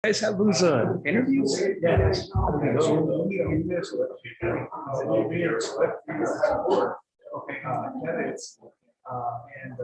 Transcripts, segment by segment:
Guys have those interviews? Yes. Candidates. And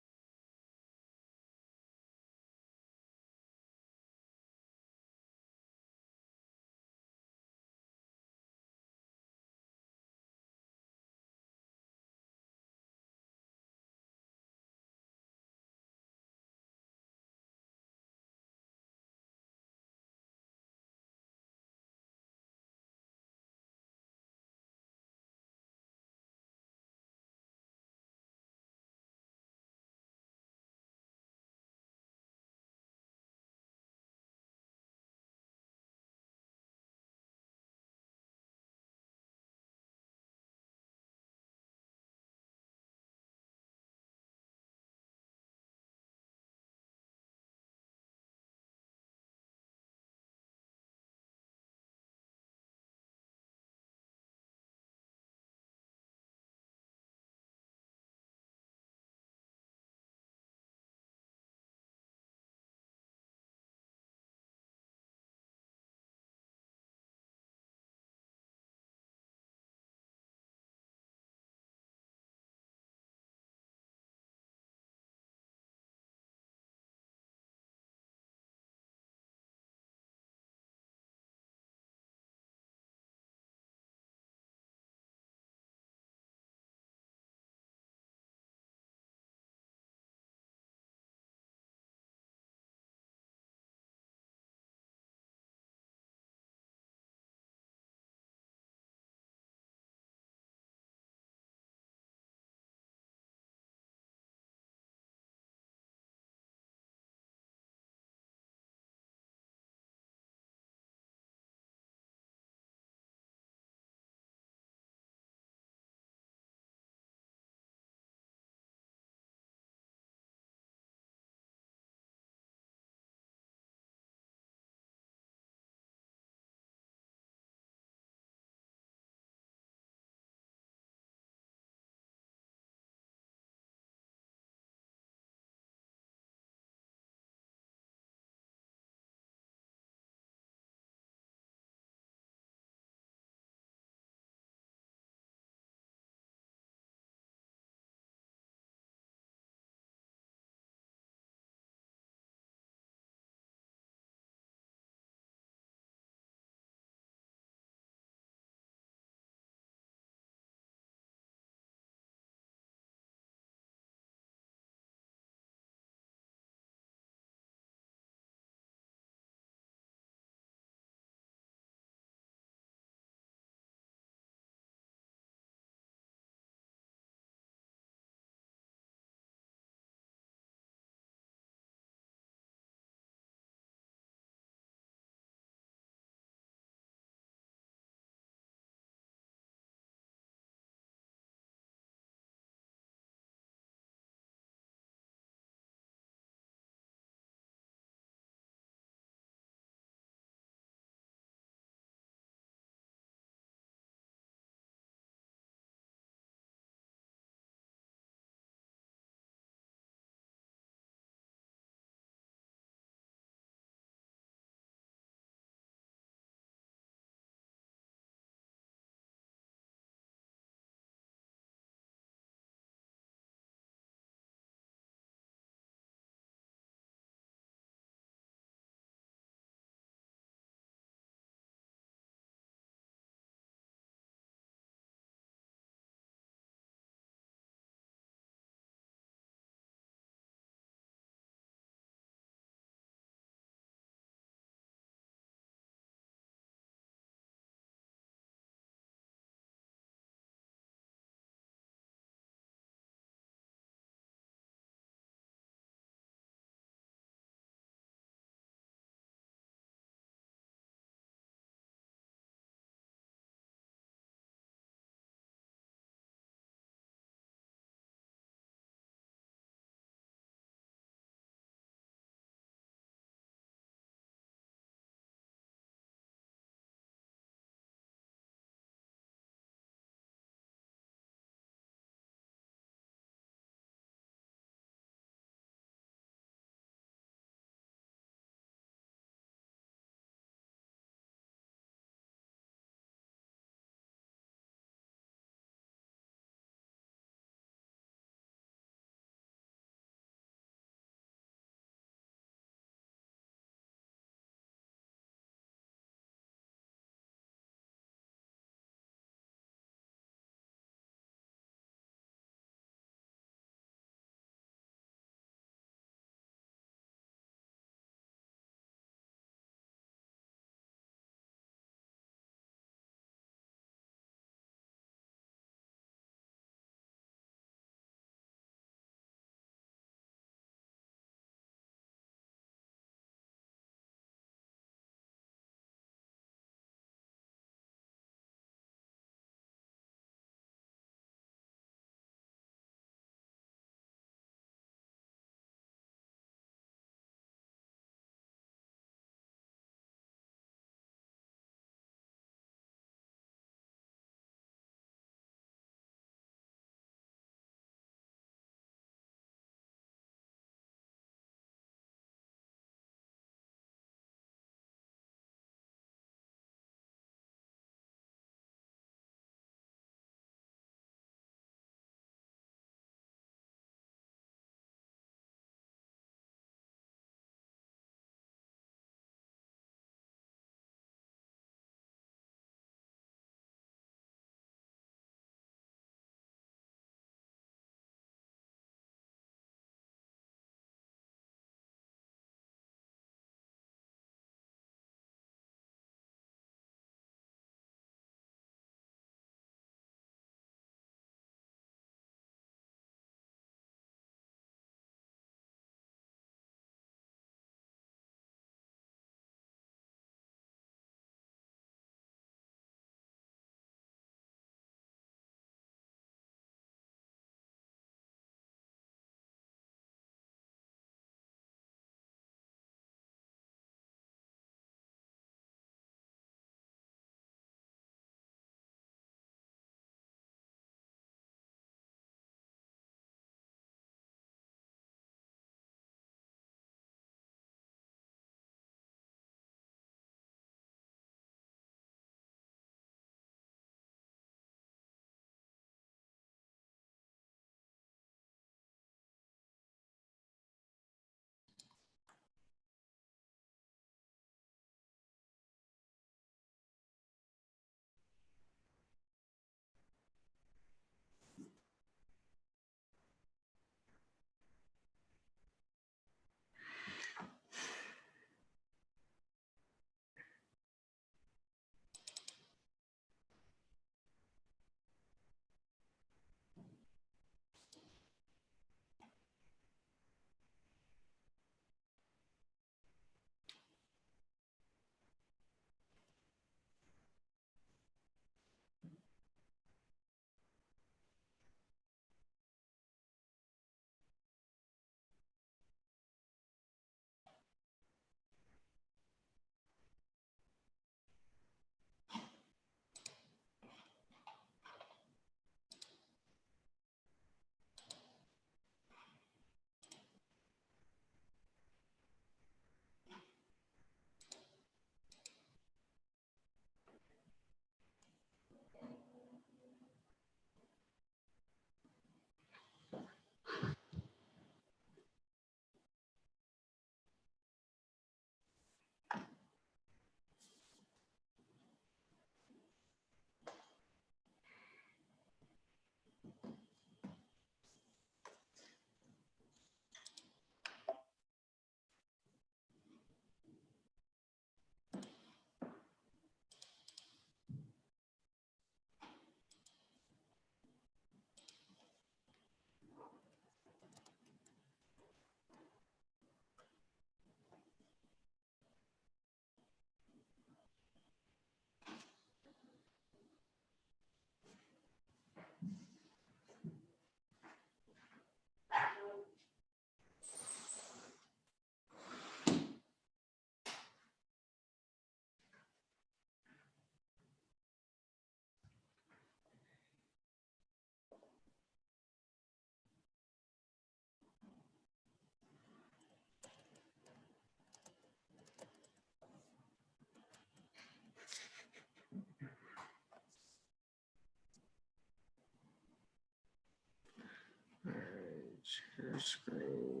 Share screen.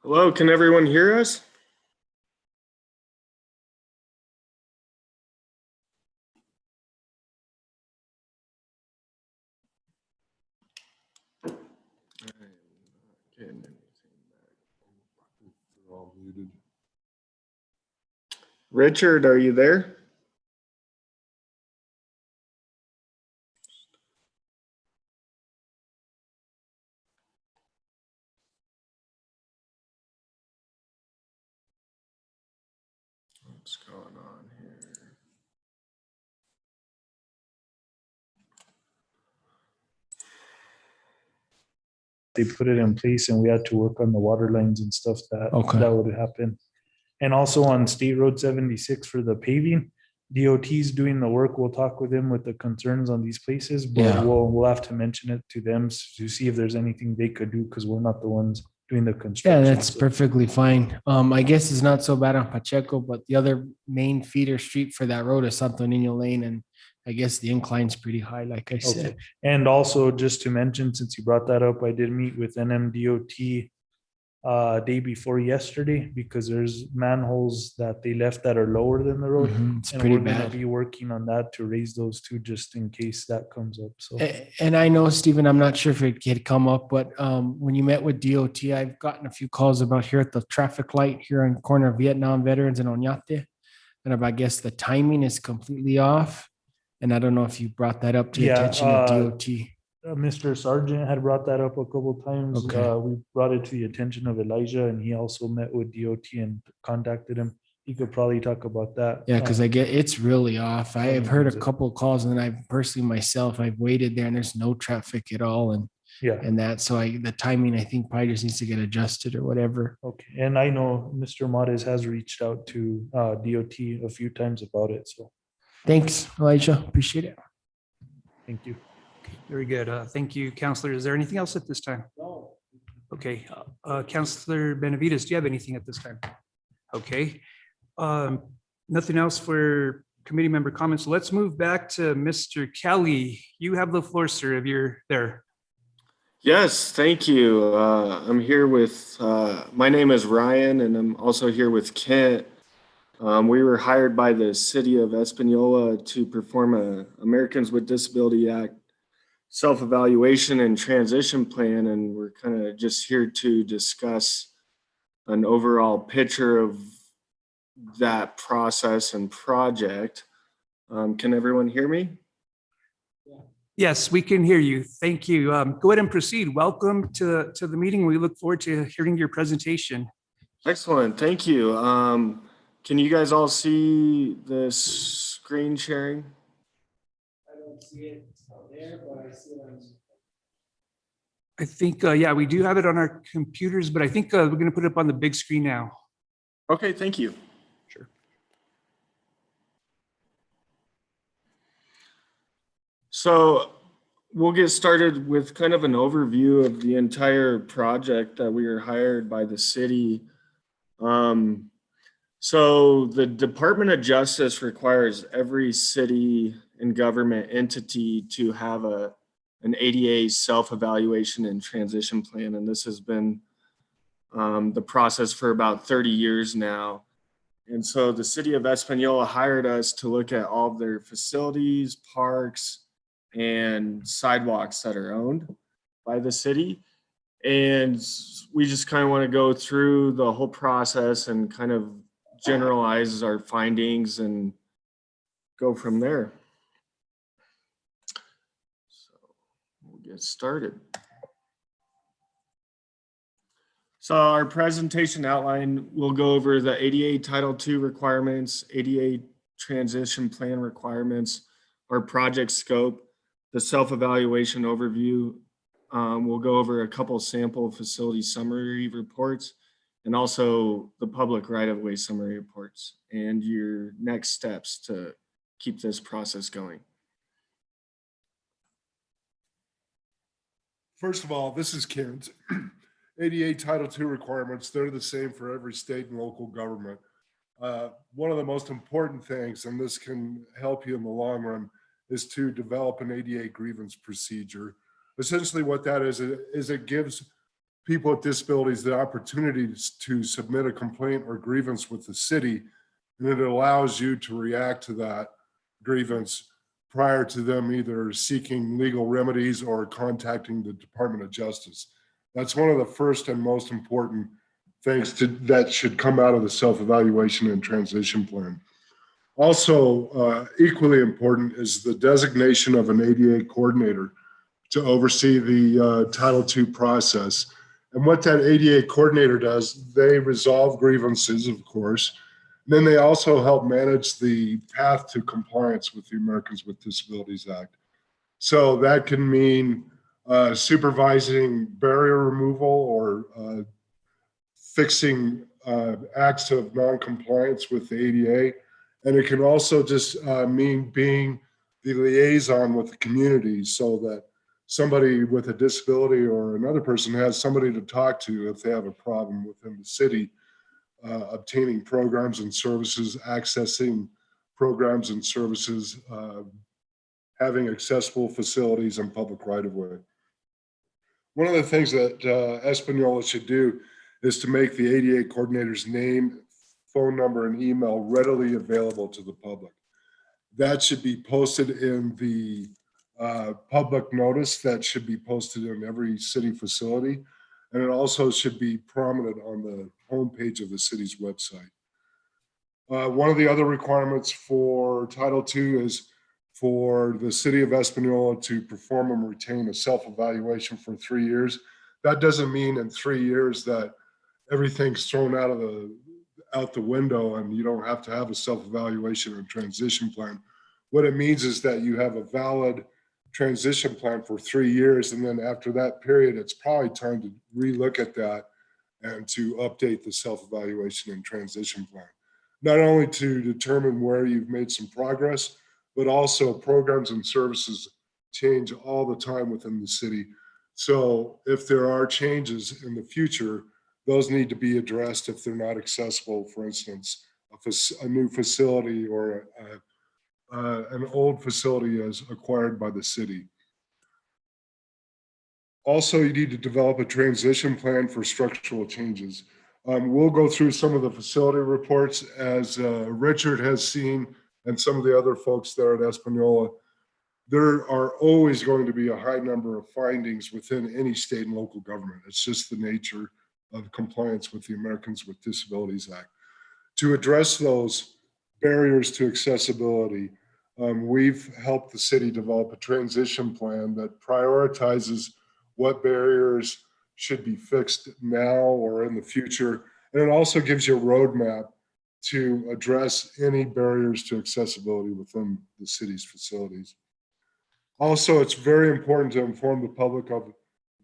Hello, can everyone hear us? They're all muted. Richard, are you there? What's going on here? They put it in place and we had to work on the water lines and stuff that would happen. And also on State Road 76 for the paving, DOT's doing the work. We'll talk with them with the concerns on these places, but Yeah. we'll have to mention it to them to see if there's anything they could do because we're not the ones doing the Yeah, construction. that's So, perfectly fine. I guess it's not so bad on Pacheco, but the other main feeder street for that road is Santo Niño Lane, and I guess the incline's pretty high, like I said. okay. And also just to mention, since you brought that up, I did meet with NMDOT day before yesterday because there's manholes that they left that are lower than the road. It's And pretty we're gonna bad. be working on that to raise those two just in case that comes up. So And I know, Stephen, I'm not sure if it had come up, but when you met with DOT, I've gotten a few calls about here at the traffic light here on the corner of Vietnam Veterans and Oñate. And I guess the timing is completely off. And I don't know if you brought that up to the Yeah, attention of DOT. Mr. Sargent had brought that up a couple times. Okay. We brought it to the attention of Elijah and he also met with DOT and contacted him. He could probably talk about that. Yeah, because I get it's really off. I have heard a is it? couple of calls, and I've personally myself, I've waited there and there's no traffic at all. Yeah, And that, so the timing, I think probably just needs to get adjusted or whatever. okay. And I know Mr. Mares has reached out to DOT a few times about it. So Thanks, Elijah. Appreciate it. thank you. Very good. Thank you, Counselor. Is there anything else at this time? No. Okay, Counselor Benavides, do you have anything at this time? Okay. Nothing else for committee member comments. Let's move back to Mr. Kelly. You have the floor, sir, if you're there. Yes, thank you. I'm here with, my name is Ryan, and I'm also here with Kent. We were hired by the city of Española to perform a Americans with Disability Act self-evaluation and transition plan, and we're kind of just here to discuss an overall picture of that process and project. Can everyone hear me? Yes, we can hear you. Thank you. Go ahead and proceed. Welcome to the meeting. We look forward to hearing your presentation. Excellent, thank you. Can you guys all see the screen sharing? I don't see it there, but I see it on. I think, yeah, we do have it on our computers, but I think we're going to put it up on the big screen now. Okay, thank you. Sure. So we'll get started with kind of an overview of the entire project that we were hired by the city. So the Department of Justice requires every city and government entity to have an ADA self-evaluation and transition plan. And this has been the process for about 30 years now. And so the city of Española hired us to look at all of their facilities, parks, and sidewalks that are owned by the city. And we just kind of want to go through the whole process and kind of generalize our findings and go from there. So we'll get started. So our presentation outline will go over the ADA Title II requirements, ADA transition plan requirements, our project scope, the self-evaluation overview. We'll go over a couple sample facility summary reports and also the public right-of-way summary reports and your next steps to keep this process going. First of all, this is Kent. ADA Title II requirements, they're the same for every state and local government. One of the most important things, and this can help you in the long run, is to develop an ADA grievance procedure. Essentially what that is it gives people with disabilities the opportunity to submit a complaint or grievance with the city, and it allows you to react to that grievance prior to them either seeking legal remedies or contacting the Department of Justice. That's one of the first and most important things that should come out of the self-evaluation and transition plan. Also, equally important is the designation of an ADA coordinator to oversee the Title II process. And what that ADA coordinator does, they resolve grievances, of course. And then they also help manage the path to compliance with the Americans with Disabilities Act. So that can mean supervising barrier removal or fixing acts of non-compliance with the ADA. And it can also just mean being the liaison with the community so that somebody with a disability or another person has somebody to talk to if they have a problem within the city, obtaining programs and services, accessing programs and services, having accessible facilities and public right-of-way. One of the things that Española should do is to make the ADA coordinator's name, phone number, and email readily available to the public. That should be posted in the public notice that should be posted in every city facility. And it also should be prominent on the homepage of the city's website. One of the other requirements for Title II is for the city of Española to perform and retain a self-evaluation for 3 years. That doesn't mean in 3 years that everything's thrown out the window and you don't have to have a self-evaluation and transition plan. What it means is that you have a valid transition plan for 3 years, and then after that period, it's probably time to relook at that and to update the self-evaluation and transition plan. Not only to determine where you've made some progress, but also programs and services change all the time within the city. So if there are changes in the future, those need to be addressed if they're not accessible. For instance, a new facility or an old facility is acquired by the city. Also, you need to develop a transition plan for structural changes. We'll go through some of the facility reports as Richard has seen and some of the other folks there at Española. There are always going to be a high number of findings within any state and local government. It's just the nature of compliance with the Americans with Disabilities Act. To address those barriers to accessibility, we've helped the city develop a transition plan that prioritizes what barriers should be fixed now or in the future. And it also gives you a roadmap to address any barriers to accessibility within the city's facilities. Also, it's very important to inform the public of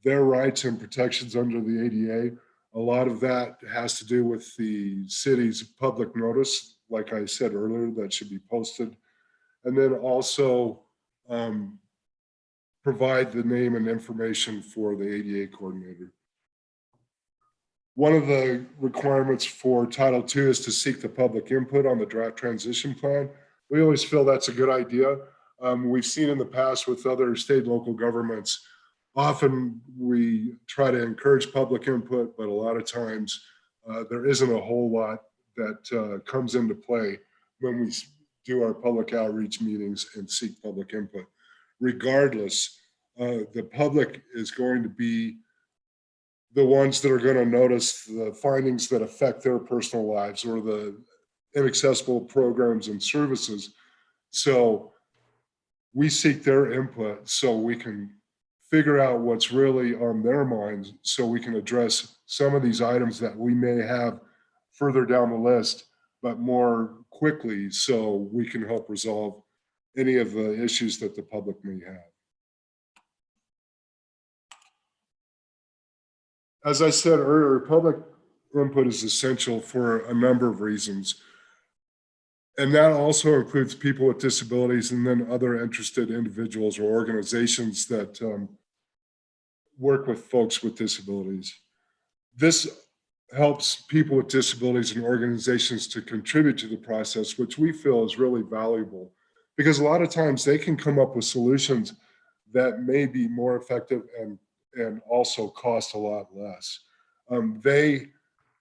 their rights and protections under the ADA. A lot of that has to do with the city's public notice, like I said earlier, that should be posted. And then also provide the name and information for the ADA coordinator. One of the requirements for Title II is to seek the public input on the draft transition plan. We always feel that's a good idea. We've seen in the past with other state and local governments, often we try to encourage public input, but a lot of times there isn't a whole lot that comes into play when we do our public outreach meetings and seek public input. Regardless, the public is going to be the ones that are going to notice the findings that affect their personal lives or the inaccessible programs and services. So we seek their input so we can figure out what's really on their minds so we can address some of these items that we may have further down the list, but more quickly so we can help resolve any of the issues that the public may have. As I said earlier, public input is essential for a number of reasons. And that also includes people with disabilities and then other interested individuals or organizations that work with folks with disabilities. This helps people with disabilities and organizations to contribute to the process, which we feel is really valuable, because a lot of times they can come up with solutions that may be more effective and also cost a lot less. They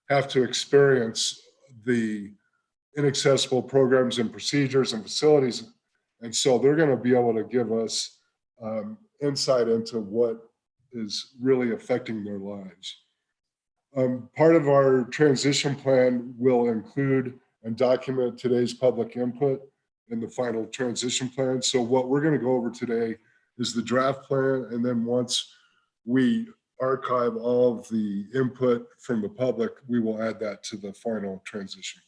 have to experience the inaccessible programs and procedures and facilities, and so they're going to be able to give us insight into what is really affecting their lives. Part of our transition plan will include and document today's public input in the final transition plan. So what we're going to go over today is the draft plan, and then once we archive all of the input from the public, we will add that to the final transition plan.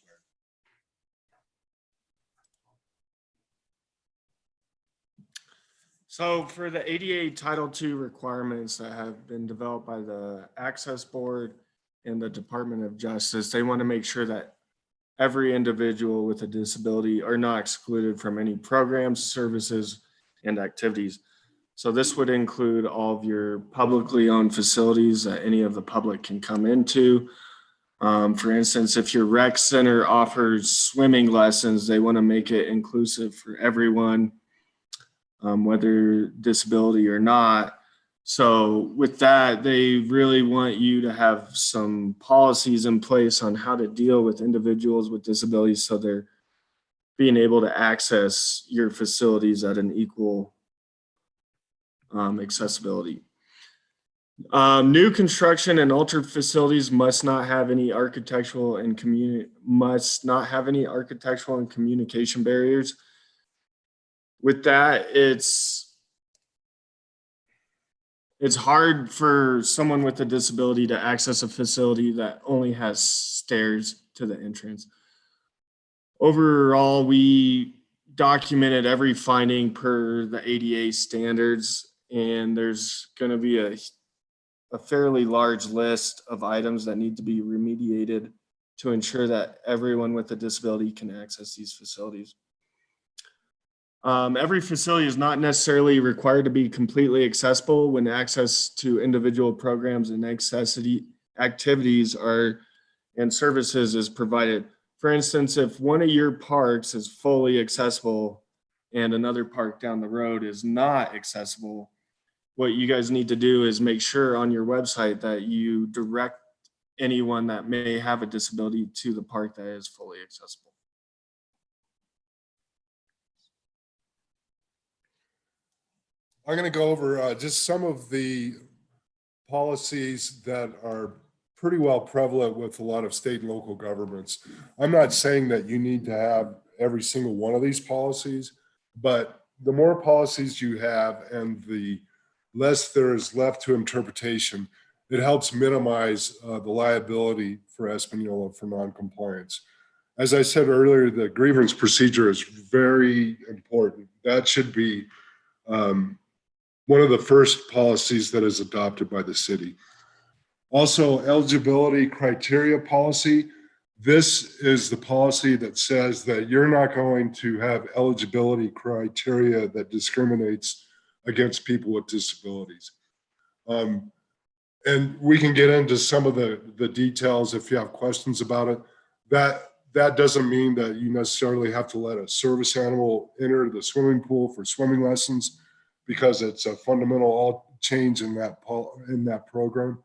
So for the ADA Title II requirements that have been developed by the Access Board and the Department of Justice, they want to make sure that every individual with a disability are not excluded from any programs, services, and activities. So this would include all of your publicly owned facilities that any of the public can come into. For instance, if your rec center offers swimming lessons, they want to make it inclusive for everyone, whether disability or not. So with that, they really want you to have some policies in place on how to deal with individuals with disabilities so they're being able to access your facilities at an equal accessibility. New construction and altered facilities must not have any architectural and communication barriers. With that, it's hard for someone with a disability to access a facility that only has stairs to the entrance. Overall, we documented every finding per the ADA standards, and there's going to be a fairly large list of items that need to be remediated to ensure that everyone with a disability can access these facilities. Every facility is not necessarily required to be completely accessible when access to individual programs and activities and services is provided. For instance, if one of your parks is fully accessible and another park down the road is not accessible, what you guys need to do is make sure on your website that you direct anyone that may have a disability to the park that is fully accessible. I'm going to go over just some of the policies that are pretty well prevalent with a lot of state and local governments. I'm not saying that you need to have every single one of these policies, but the more policies you have and the less there is left to interpretation, it helps minimize the liability for Española for noncompliance. As I said earlier, the grievance procedure is very important. That should be one of the first policies that is adopted by the city. Also, eligibility criteria policy. This is the policy that says that you're not going to have eligibility criteria that discriminates against people with disabilities. And we can get into some of the details if you have questions about it. That doesn't mean that you necessarily have to let a service animal enter the swimming pool for swimming lessons, because it's a fundamental change in that program.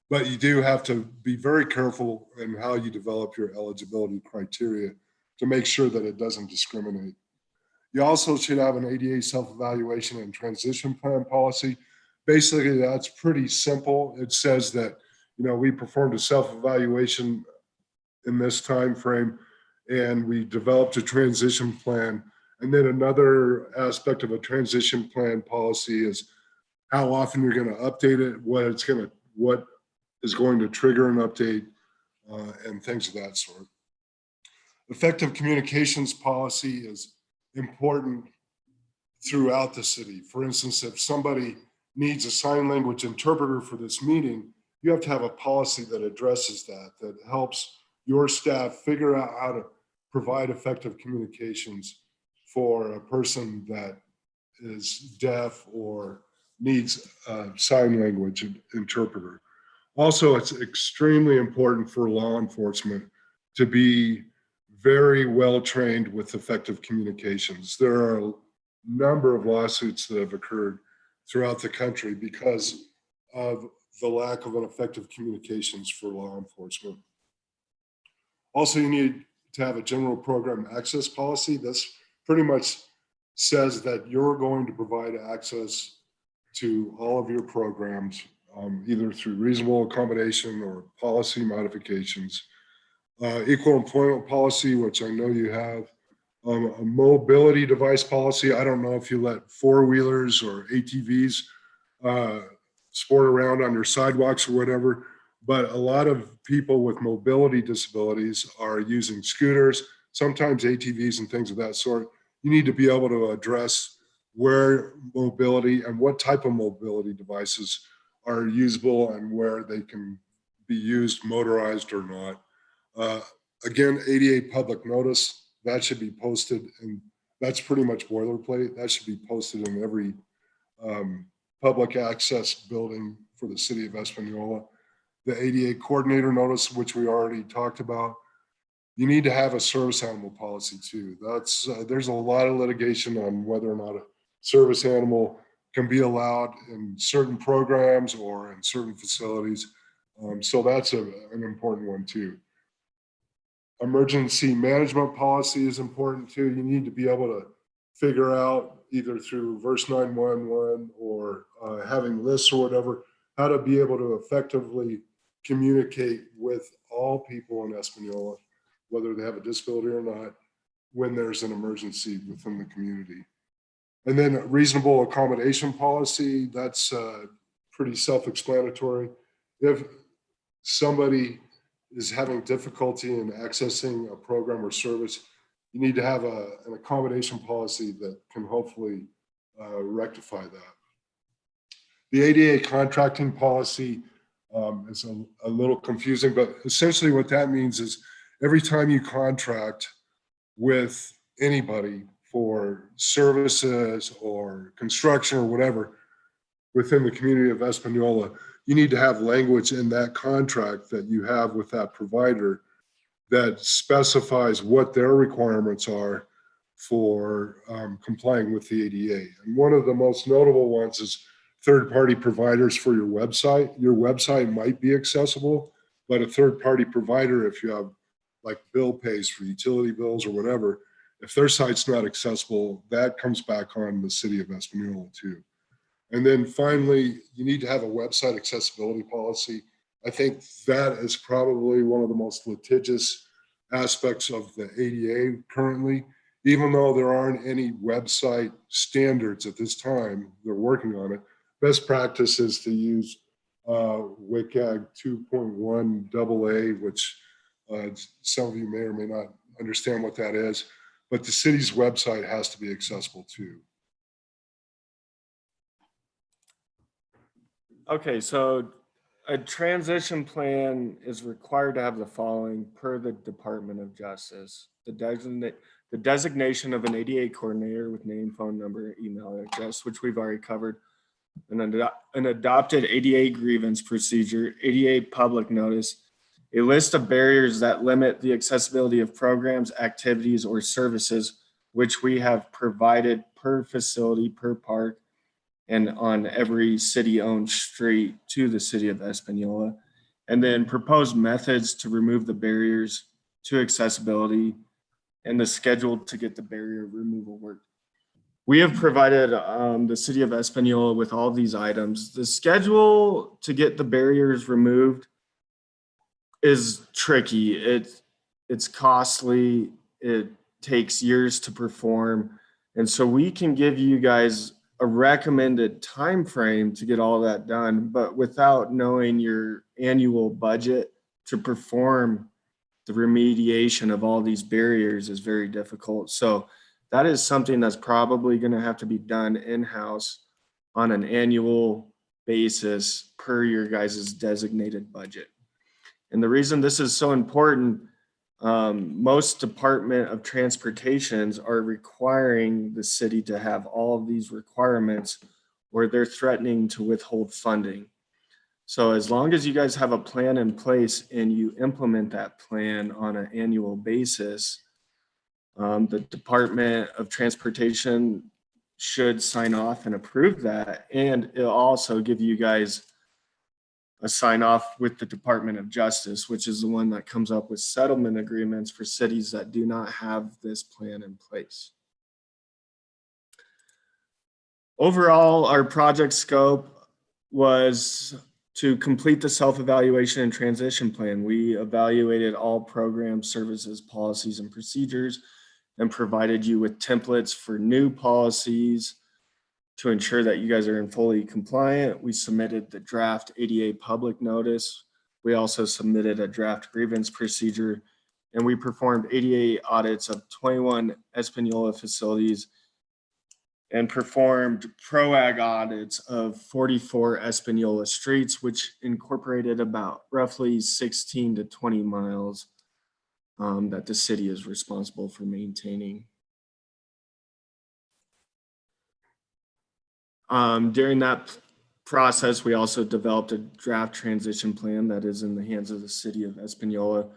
But you do have to be very careful in how you develop your eligibility criteria to make sure that it doesn't discriminate. You also should have an ADA self-evaluation and transition plan policy. Basically, that's pretty simple. It says that, we performed a self-evaluation in this time frame, and we developed a transition plan. And then another aspect of a transition plan policy is how often you're going to update it, what is going to trigger an update, and things of that sort. Effective communications policy is important throughout the city. For instance, if somebody needs a sign language interpreter for this meeting, you have to have a policy that addresses that helps your staff figure out how to provide effective communications for a person that is deaf or needs a sign language interpreter. Also, it's extremely important for law enforcement to be very well trained with effective communications. There are a number of lawsuits that have occurred throughout the country because of the lack of an effective communications for law enforcement. Also, you need to have a general program access policy. This pretty much says that you're going to provide access to all of your programs, either through reasonable accommodation or policy modifications. Equal employment policy, which I know you have. A mobility device policy. I don't know if you let four-wheelers or ATVs sport around on your sidewalks or whatever, but a lot of people with mobility disabilities are using scooters, sometimes ATVs and things of that sort. You need to be able to address where mobility and what type of mobility devices are usable and where they can be used motorized or not. Again, ADA public notice, that should be posted, and that's pretty much boilerplate. That should be posted in every public access building for the city of Española. The ADA coordinator notice, which we already talked about. You need to have a service animal policy too. That's there's a lot of litigation on whether or not a service animal can be allowed in certain programs or in certain facilities. So that's an important one too. Emergency management policy is important too. You need to be able to figure out either through verse 911 or having lists or whatever, how to be able to effectively communicate with all people in Española, whether they have a disability or not, when there's an emergency within the community. And then reasonable accommodation policy, that's pretty self-explanatory. If somebody is having difficulty in accessing a program or service, you need to have an accommodation policy that can hopefully rectify that. The ADA contracting policy is a little confusing, but essentially what that means is every time you contract with anybody for services or construction or whatever within the community of Española, you need to have language in that contract that you have with that provider that specifies what their requirements are for complying with the ADA. And one of the most notable ones is third-party providers for your website. Your website might be accessible, but a third-party provider, if you have like bill pays for utility bills or whatever, if their site's not accessible, that comes back on the city of Española too. And then finally, you need to have a website accessibility policy. I think that is probably one of the most litigious aspects of the ADA currently, even though there aren't any website standards at this time, they're working on it. Best practice is to use WCAG 2.1 AA, which some of you may or may not understand what that is, but the city's website has to be accessible too. Okay, so a transition plan is required to have the following per the Department of Justice. The designation of an ADA coordinator with name, phone number, email address, which we've already covered. An adopted ADA grievance procedure, ADA public notice, a list of barriers that limit the accessibility of programs, activities, or services, which we have provided per facility, per park, and on every city-owned street to the city of Española, and then proposed methods to remove the barriers to accessibility and the schedule to get the barrier removal work. We have provided the city of Española with all these items. The schedule to get the barriers removed is tricky. It's costly. It takes years to perform. And so we can give you guys a recommended time frame to get all that done, but without knowing your annual budget to perform the remediation of all these barriers is very difficult. So that is something that's probably going to have to be done in-house on an annual basis per your guys' designated budget. And the reason this is so important, most Department of Transportations are requiring the city to have all of these requirements or they're threatening to withhold funding. So as long as you guys have a plan in place and you implement that plan on an annual basis, the Department of Transportation should sign off and approve that. And it'll also give you guys a sign off with the Department of Justice, which is the one that comes up with settlement agreements for cities that do not have this plan in place. Overall, our project scope was to complete the self-evaluation and transition plan. We evaluated all programs, services, policies, and procedures, and provided you with templates for new policies to ensure that you guys are in fully compliant. We submitted the draft ADA public notice. We also submitted a draft grievance procedure, and we performed ADA audits of 21 Española facilities and performed PROAG audits of 44 Española streets, which incorporated about roughly 16 to 20 miles that the city is responsible for maintaining. During that process, we also developed a draft transition plan that is in the hands of the city of Española.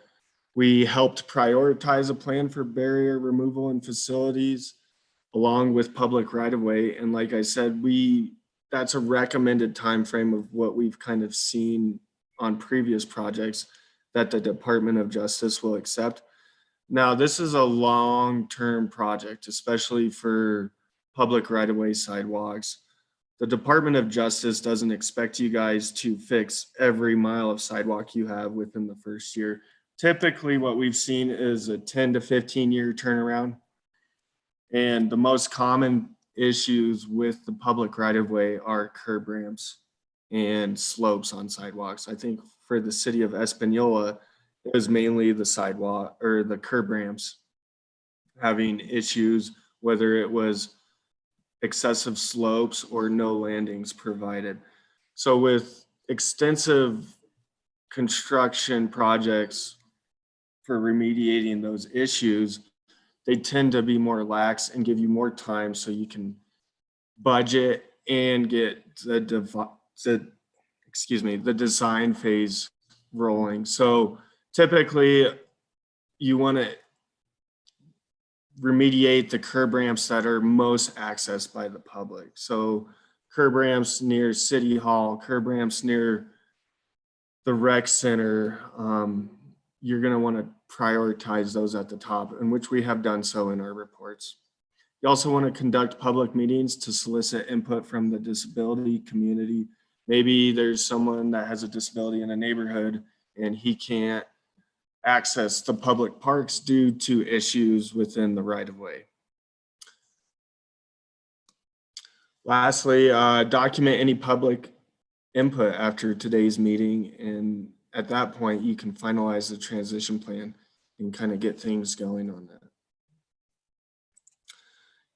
We helped prioritize a plan for barrier removal in facilities along with public right-of-way. And like I said, that's a recommended time frame of what we've kind of seen on previous projects that the Department of Justice will accept. Now, this is a long-term project, especially for public right-of-way sidewalks. The Department of Justice doesn't expect you guys to fix every mile of sidewalk you have within the first year. Typically, what we've seen is a 10 to 15-year turnaround. And the most common issues with the public right-of-way are curb ramps and slopes on sidewalks. I think for the city of Española, it was mainly the sidewalk or the curb ramps having issues, whether it was excessive slopes or no landings provided. So with extensive construction projects for remediating those issues, they tend to be more lax and give you more time so you can budget and get the design phase rolling. So typically you want to remediate the curb ramps that are most accessed by the public. So curb ramps near City Hall, curb ramps near the rec center, you're going to want to prioritize those at the top, in which we have done so in our reports. You also want to conduct public meetings to solicit input from the disability community. Maybe there's someone that has a disability in a neighborhood and he can't access the public parks due to issues within the right-of-way. Lastly, document any public input after today's meeting, and at that point you can finalize the transition plan and kind of get things going on that.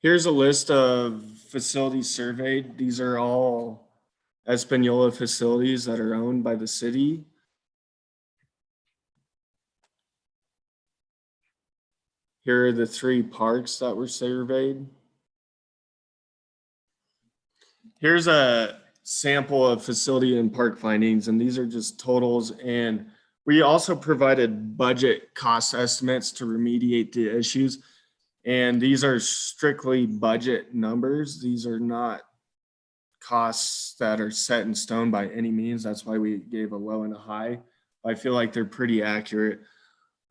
Here's a list of facilities surveyed. These are all Española facilities that are owned by the city. Here are the 3 parks that were surveyed. Here's a sample of facility and park findings, and these are just totals. And we also provided budget cost estimates to remediate the issues. And these are strictly budget numbers. These are not costs that are set in stone by any means. That's why we gave a low and a high. I feel like they're pretty accurate.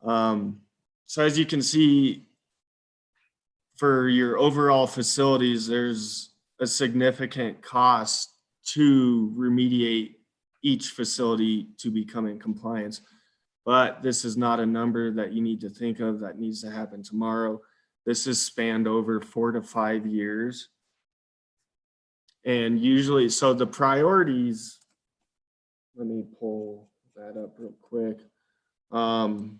So as you can see, for your overall facilities, there's a significant cost to remediate each facility to become in compliance. But this is not a number that you need to think of that needs to happen tomorrow. This is spanned over 4 to 5 years. And usually, so the priorities, let me pull that up real quick. 1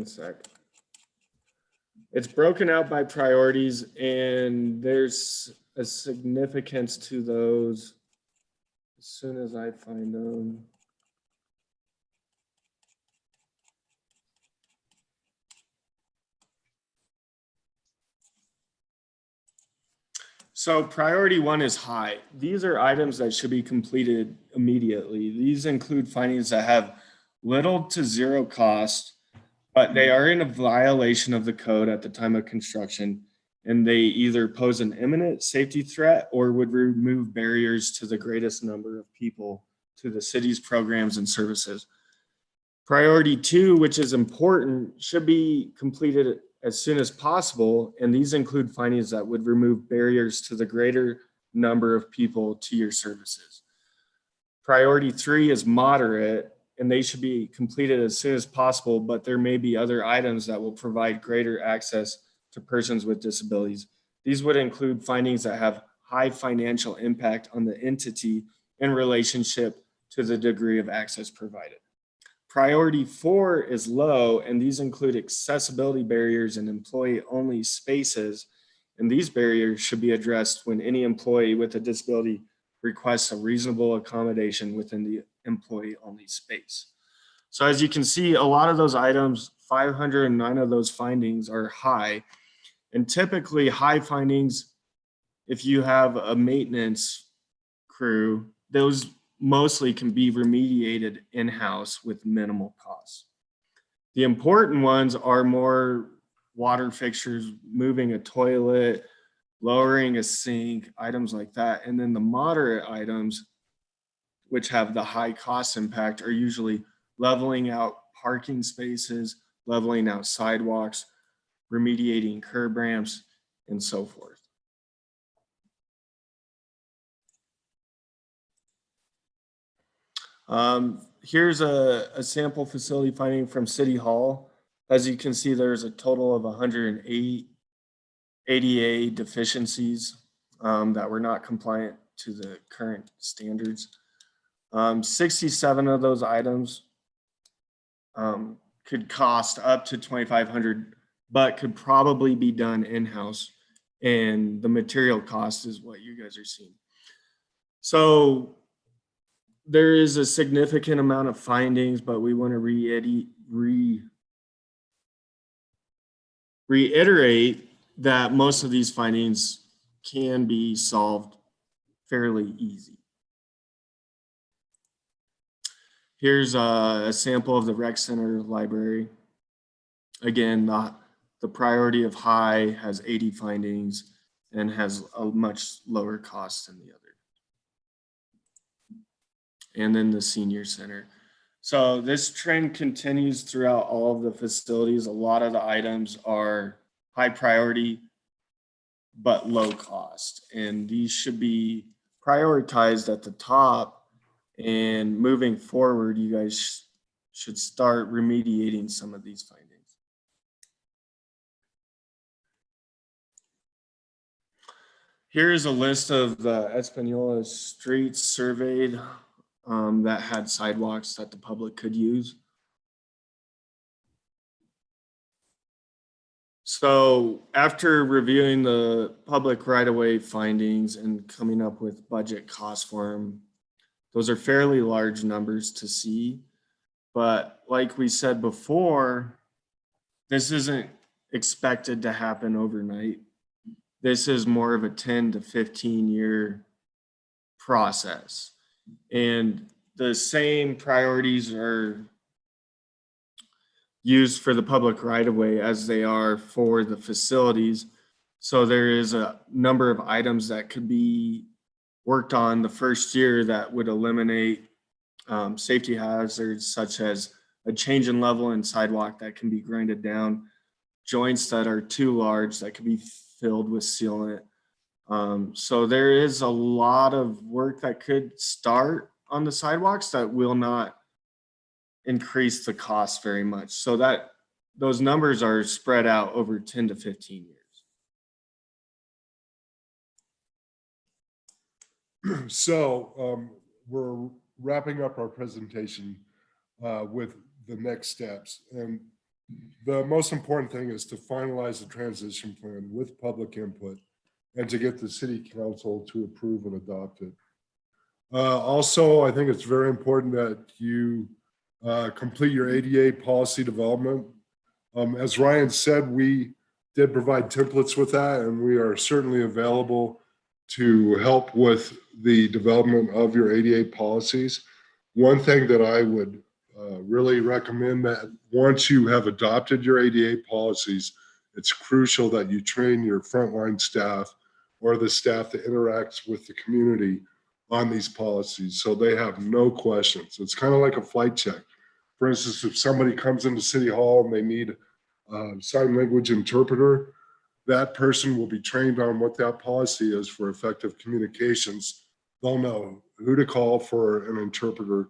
sec. It's broken out by priorities, and there's a significance to those as soon as I find them. So priority one is high. These are items that should be completed immediately. These include findings that have little to zero cost, but they are in a violation of the code at the time of construction, and they either pose an imminent safety threat or would remove barriers to the greatest number of people to the city's programs and services. Priority two, which is important, should be completed as soon as possible, and these include findings that would remove barriers to the greater number of people to your services. Priority three is moderate, and they should be completed as soon as possible, but there may be other items that will provide greater access to persons with disabilities. These would include findings that have high financial impact on the entity in relationship to the degree of access provided. Priority four is low, and these include accessibility barriers and employee-only spaces. And these barriers should be addressed when any employee with a disability requests a reasonable accommodation within the employee-only space. So as you can see, a lot of those items, 509 of those findings are high. And typically high findings, if you have a maintenance crew, those mostly can be remediated in-house with minimal costs. The important ones are more water fixtures, moving a toilet, lowering a sink, items like that. And then the moderate items, which have the high cost impact, are usually leveling out parking spaces, leveling out sidewalks, remediating curb ramps, and so forth. Here's a sample facility finding from City Hall. As you can see, there's a total of 108 ADA deficiencies that were not compliant to the current standards. 67 of those items could cost up to $2,500, but could probably be done in-house. And the material cost is what you guys are seeing. So there is a significant amount of findings, but we want to reiterate that most of these findings can be solved fairly easy. Here's a sample of the rec center library. Again, the priority of high has 80 findings and has a much lower cost than the other. And then the senior center. So this trend continues throughout all of the facilities. A lot of the items are high priority, but low cost. And these should be prioritized at the top. And moving forward, you guys should start remediating some of these findings. Here's a list of the Española streets surveyed that had sidewalks that the public could use. So after reviewing the public right-of-way findings and coming up with budget cost for them, those are fairly large numbers to see. But like we said before, this isn't expected to happen overnight. This is more of a 10 to 15 year process. And the same priorities are used for the public right-of-way as they are for the facilities. So there is a number of items that could be worked on the first year that would eliminate safety hazards, such as a change in level in sidewalk that can be grinded down, joints that are too large that can be filled with sealant. So there is a lot of work that could start on the sidewalks that will not increase the cost very much. So that those numbers are spread out over 10 to 15 years. So we're wrapping up our presentation with the next steps. And the most important thing is to finalize the transition plan with public input and to get the city council to approve and adopt it. Also, I think it's very important that you complete your ADA policy development. As Ryan said, we did provide templates with that, and we are certainly available to help with the development of your ADA policies. One thing that I would really recommend, that once you have adopted your ADA policies, it's crucial that you train your frontline staff or the staff that interacts with the community on these policies so they have no questions. It's kind of like a flight check. For instance, if somebody comes into City Hall and they need a sign language interpreter, that person will be trained on what that policy is for effective communications. They'll know who to call for an interpreter.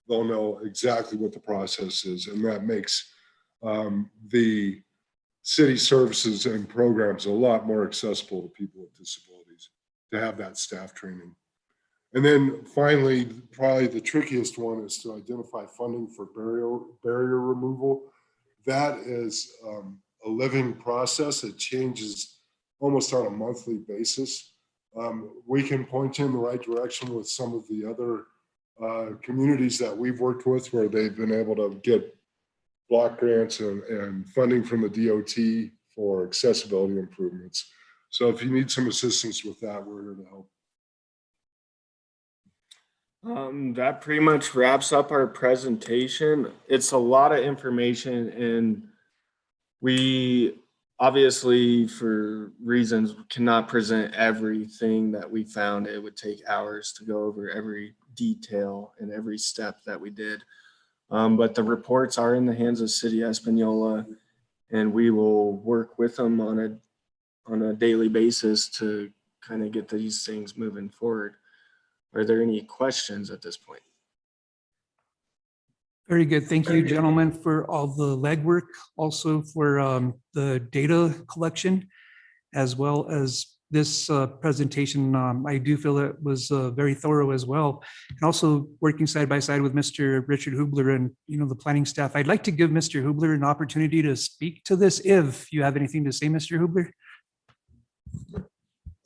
They'll know exactly what the process is. And that makes the city services and programs a lot more accessible to people with disabilities to have that staff training. And then finally, probably the trickiest one is to identify funding for barrier removal. That is a living process. It changes almost on a monthly basis. We can point you in the right direction with some of the other communities that we've worked with where they've been able to get block grants and funding from the DOT for accessibility improvements. So if you need some assistance with that, we're here to help. That pretty much wraps up our presentation. It's a lot of information, and we obviously, for reasons, cannot present everything that we found. It would take hours to go over every detail and every step that we did. But the reports are in the hands of City Española, and we will work with them on a daily basis to kind of get these things moving forward. Are there any questions at this point? Very good. Thank you, gentlemen, for all the legwork, also for the data collection, as well as this presentation. I do feel it was very thorough as well. And also working side by side with Mr. Richard Hubler and, the planning staff. I'd like to give Mr. Hubler an opportunity to speak to this if you have anything to say, Mr. Hubler.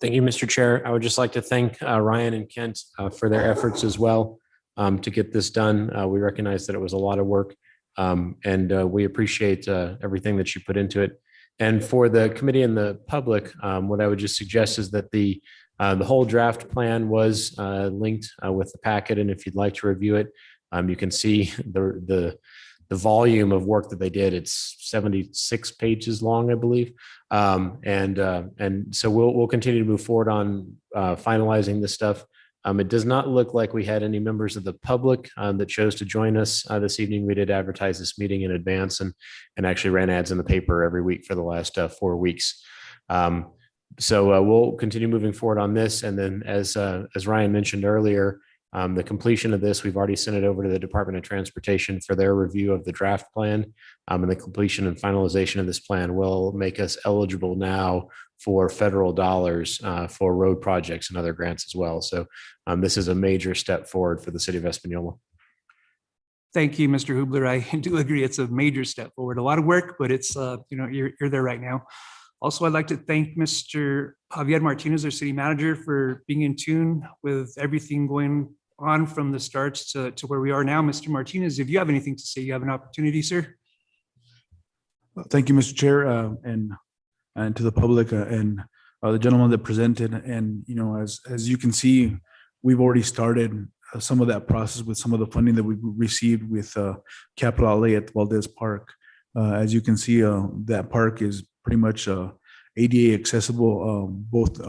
Thank you, Mr. Chair. I would just like to thank Ryan and Kent for their efforts as well to get this done. We recognize that it was a lot of work, and we appreciate everything that you put into it. And for the committee and the public, what I would just suggest is that the whole draft plan was linked with the packet, and if you'd like to review it, you can see the volume of work that they did. It's 76 pages long, I believe. And so we'll continue to move forward on finalizing this stuff. It does not look like we had any members of the public that chose to join us this evening. We did advertise this meeting in advance and actually ran ads in the paper every week for the last 4 weeks. So we'll continue moving forward on this. And then as Ryan mentioned earlier, the completion of this, we've already sent it over to the Department of Transportation for their review of the draft plan. And the completion and finalization of this plan will make us eligible now for federal dollars for road projects and other grants as well. So this is a major step forward for the city of Española. Thank you, Mr. Hubler. I do agree. It's a major step forward. A lot of work, but it's, you're there right now. Also, I'd like to thank Mr. Javier Martinez, our city manager, for being in tune with everything going on from the start to where we are now. Mr. Martinez, if you have anything to say, you have an opportunity, sir. Thank you, Mr. Chair, and to the public and the gentleman that presented. And, as you can see, we've already started some of that process with some of the funding that we've received with capital outlay at Valdez Park. As you can see, that park is pretty much ADA accessible, both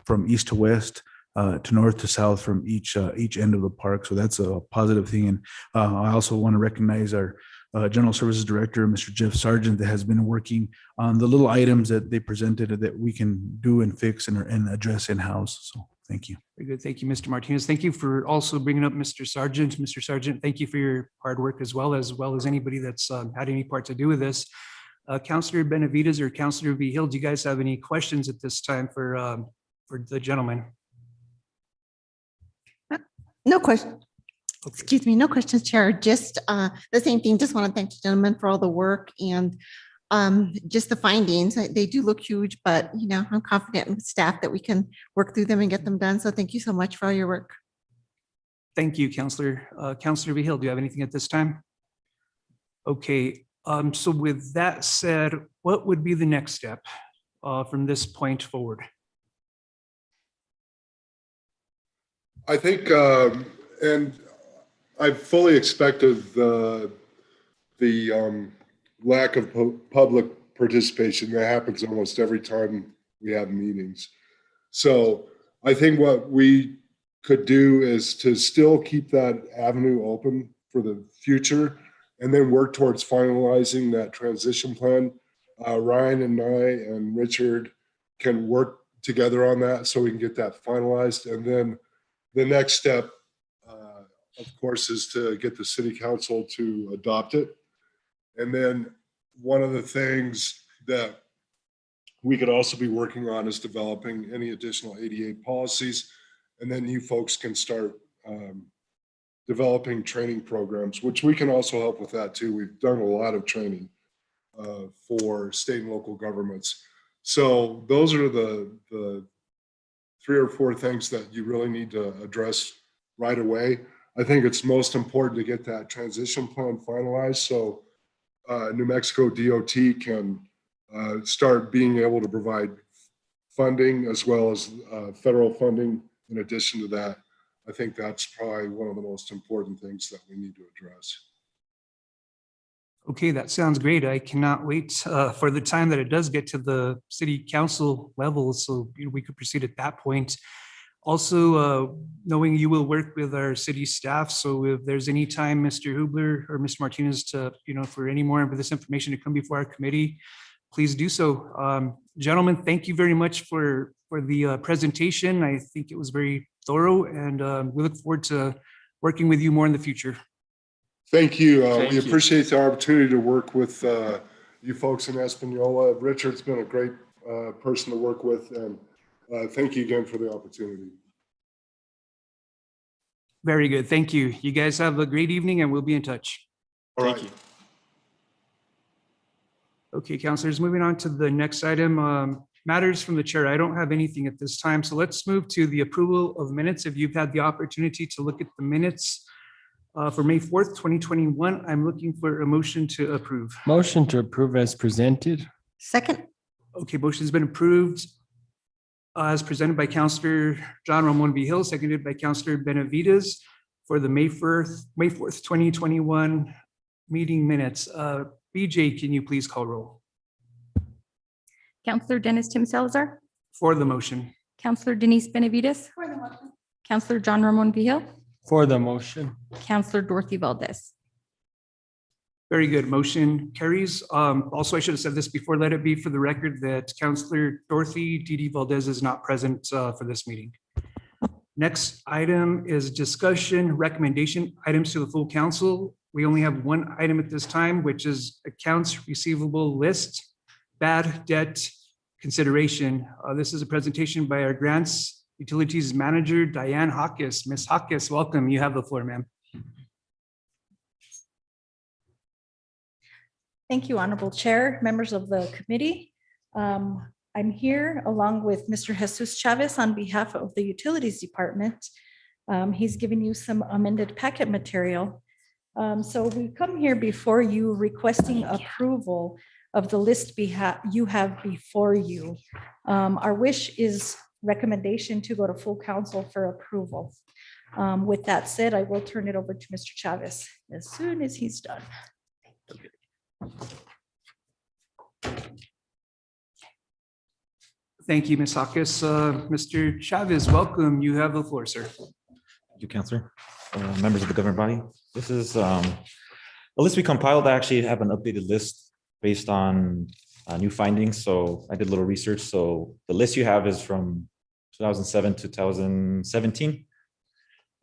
from east to west, to north to south from each end of the park. So that's a positive thing. And I also want to recognize our General Services Director, Mr. Jeff Sargent, that has been working on the little items that they presented that we can do and fix and address in-house. So thank you. Very good. Thank you, Mr. Martinez. Thank you for also bringing up Mr. Sargent. Mr. Sargent, thank you for your hard work as well as anybody that's had any part to do with this. Councilor Benavides or Councilor Vigil, do you guys have any questions at this time for the gentleman? No question. Excuse me, no questions, Chair. Just the same thing. Just want to thank the gentleman for all the work and just the findings. They do look huge, but I'm confident in staff that we can work through them and get them done. So thank you so much for all your work. Thank you, Councilor. Councilor Vigil, do you have anything at this time? Okay. So with that said, what would be the next step from this point forward? I think, and I fully expected the lack of public participation that happens almost every time we have meetings. So I think what we could do is to still keep that avenue open for the future and then work towards finalizing that transition plan. Ryan and I and Richard can work together on that so we can get that finalized. And then the next step, of course, is to get the city council to adopt it. And then one of the things that we could also be working on is developing any additional ADA policies. And then you folks can start developing training programs, which we can also help with that too. We've done a lot of training for state and local governments. So those are the 3 or 4 things that you really need to address right away. I think it's most important to get that transition plan finalized so New Mexico DOT can start being able to provide funding as well as federal funding. In addition to that, I think that's probably one of the most important things that we need to address. Okay, that sounds great. I cannot wait for the time that it does get to the city council level, so we could proceed at that point. Also, knowing you will work with our city staff, so if there's any time, Mr. Hubler or Mr. Martinez, to for any more of this information to come before our committee, please do so. Gentlemen, thank you very much for the presentation. I think it was very thorough, and we look forward to working with you more in the future. Thank you. Thank We you. appreciate the opportunity to work with you folks in Española. Richard's been a great person to work with, and thank you again for the opportunity. Very good. Thank you. You guys have a great evening, and we'll be in touch. All Thank right. you. Okay, councilors, moving on to the next item, matters from the chair. I don't have anything at this time, so let's move to the approval of minutes. If you've had the opportunity to look at the minutes for May 4th, 2021, I'm looking for a motion to approve. Motion to approve as presented. Second, Okay, motion's been approved as presented by Councillor John Ramon Vihil, seconded by Councillor Benavides for the May 4th, 2021 meeting minutes. BJ, can you please call roll Counselor Dennis Tim Salazar, for the motion? Counselor Denise Benavides, Counselor John Ramon Vihil, For the motion. Counselor Dorothy Valdez. Very good. Motion carries. Also, I should have said this before. Let it be for the record that Councillor Dorothy Didi Valdez is not present for this meeting. Next item is discussion recommendation items to the full council. We only have one item at this time, which is accounts receivable list, bad debt consideration. This is a presentation by our grants utilities manager, Diane Hawkes. Ms. Hawkes, welcome. You have the floor, ma'am. Thank you, Honorable Chair, members of the committee. I'm here along with Mr. Jesus Chavez on behalf of the Utilities Department. He's given you some amended packet material. So we come here before you requesting approval of the list you have before you. Our wish is recommendation to go to full council for approval. With that said, I will turn it over to Mr. Chavez as soon as he's done. Thank you, Ms. Hawkes. Mr. Chavez, welcome. You have the floor, sir. Thank you, Councilor. Members of the governing body. This is a list we compiled. I actually have an updated list based on new findings. So I did a little research. So the list you have is from 2007 to 2017.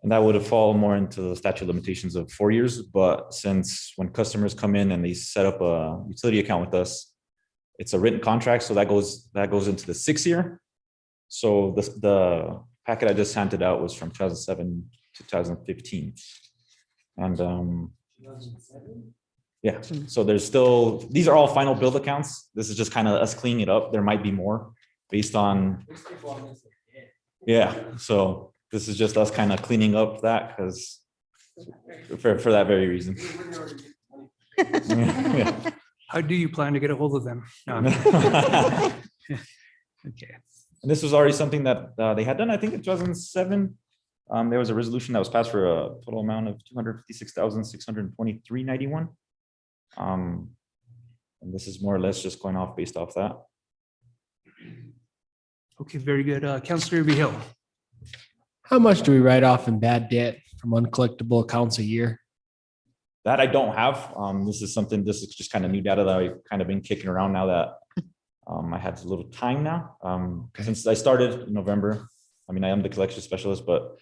And that would have fallen more into the statute of limitations of 4 years. But since when customers come in and they set up a utility account with us, it's a written contract. So that goes into the 6th year. So the packet I just handed out was from 2007 to 2015. And yeah, so there's still, these are all final build accounts. This is just kind of us cleaning it up. There might be more based on, yeah. So this is just us kind of cleaning up that because for that very reason. Yeah. How do you plan to get a hold of them? No. Okay. And this was already something that they had done, I think in 2007. There was a resolution that was passed for a total amount of 256,623.91. And this is more or less just going off based off that. Okay, very good. Counselor Vihil. How much do we write off in bad debt from uncollectible accounts a year? That I don't have. This is just kind of new data that I've kind of been kicking around now that I had a little time now. Since I started in November. I mean, I am the collection specialist, but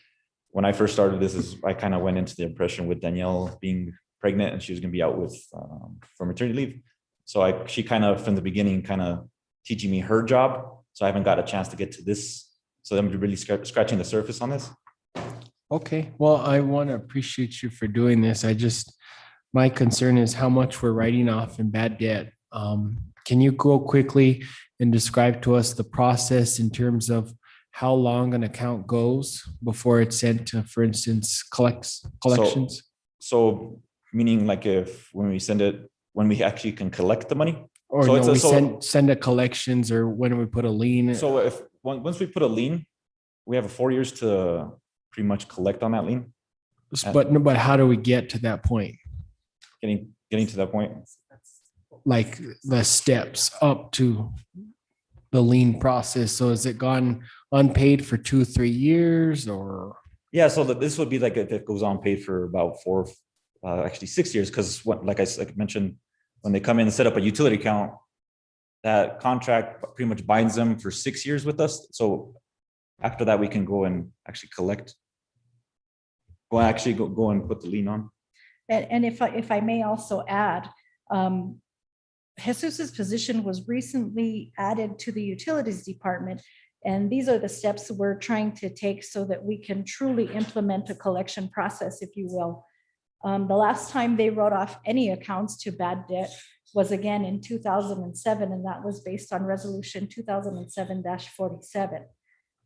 when I first started I kind of went into the impression with Danielle being pregnant and she was going to be out with for maternity leave. So she kind of from the beginning kind of teaching me her job. So I haven't got a chance to get to this. So I'm really scratching the surface on this. Okay, well, I want to appreciate you for doing this. My concern is how much we're writing off in bad debt. Can you go quickly and describe to us the process in terms of how long an account goes before it's sent to, for instance, collections? So meaning like when we actually can collect the money? Or so no, we send it collections, or when we put a lien? So once we put a lien, we have 4 years to pretty much collect on that lien. But how do we get to that point? Getting to that point. Like the steps up to the lien process. So has it gone unpaid for 2-3 years or? Yeah, so this would be like if it goes unpaid for about 6 years, because like I mentioned, when they come in and set up a utility account, that contract pretty much binds them for 6 years with us. So after that, we can go and actually collect. Go and put the lien on. And if I may also add, Jesus's position was recently added to the utilities department. And these are the steps we're trying to take so that we can truly implement a collection process, if you will. The last time they wrote off any accounts to bad debt was again in 2007, and that was based on resolution 2007-47.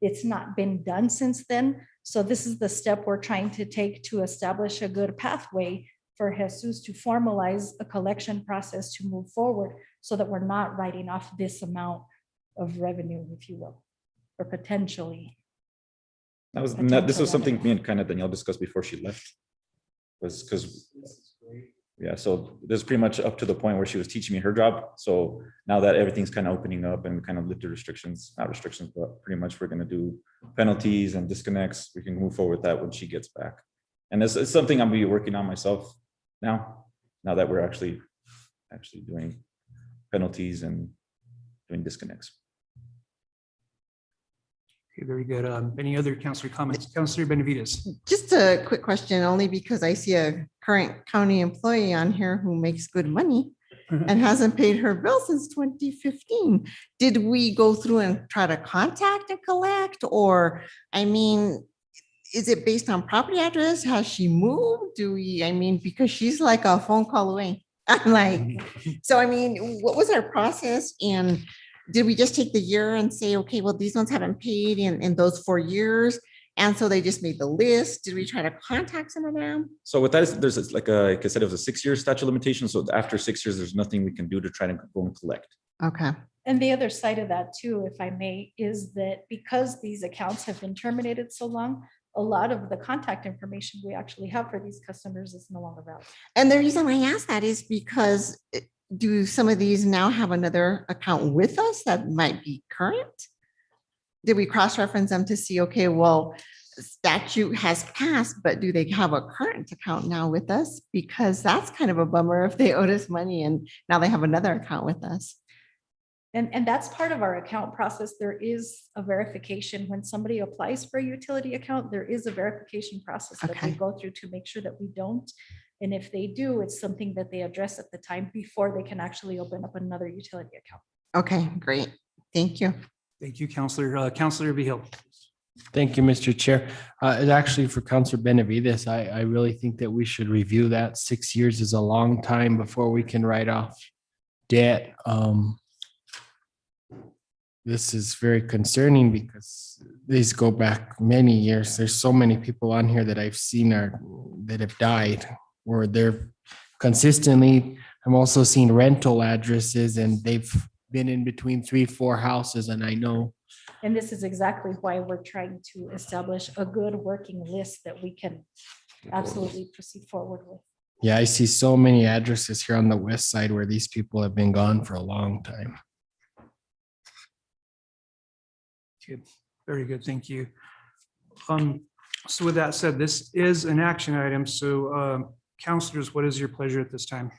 It's not been done since then. So this is the step we're trying to take to establish a good pathway for Jesus to formalize a collection process to move forward so that we're not writing off this amount of revenue, if you will, or potentially. This was something me and kind of Danielle discussed before she left. So this is pretty much up to the point where she was teaching me her job. So now that everything's kind of opening up and kind of lifted not restrictions, but pretty much we're going to do penalties and disconnects. We can move forward with that when she gets back. And it's something I'm going to be working on myself now that we're actually doing penalties and doing disconnects. Okay, very good. Any other counselor comments? Counselor Benavides. Just a quick question, only because I see a current county employee on here who makes good money and hasn't paid her bill since 2015. Did we go through and try to contact and collect? Or, is it based on property address? Has she moved? Because she's like a phone call away. I'm like, so what was our process? And did we just take the year and say, okay, well, these ones haven't paid in those 4 years? And so they just made the list. Did we try to contact some of them? So with that, there's like I said, it was a 6-year statute of limitation. So after 6 years, there's nothing we can do to try to go and collect. Okay. And the other side of that too, if I may, is that because these accounts have been terminated so long, a lot of the contact information we actually have for these customers is no longer valid. And the reason I ask that is because do some of these now have another account with us that might be current? Did we cross-reference them to see, okay, well, statute has passed, but do they have a current account now with us? Because that's kind of a bummer if they owed us money and now they have another account with us. And that's part of our account process. There is a verification when somebody applies for a utility account, there is a verification process that they go through to make sure that we don't. And if they do, it's something that they address at the time before they can actually open up another utility account. Okay, great. Thank you. Thank you, Counselor. Counselor Vihil. Thank you, Mr. Chair. Actually, for Counselor Benavides, I really think that we should review that. 6 years is a long time before we can write off debt. This is very concerning because these go back many years. There's so many people on here that I've seen that have died, or they're consistently. I'm also seeing rental addresses, and they've been in between 3-4 houses, and I know And this is exactly why we're trying to establish a good working list that we can absolutely proceed forward with. Yeah, I see so many addresses here on the west side where these people have been gone for a long time. Good. Very good. Thank you. So with that said, this is an action item. So counselors, what is your pleasure at this time?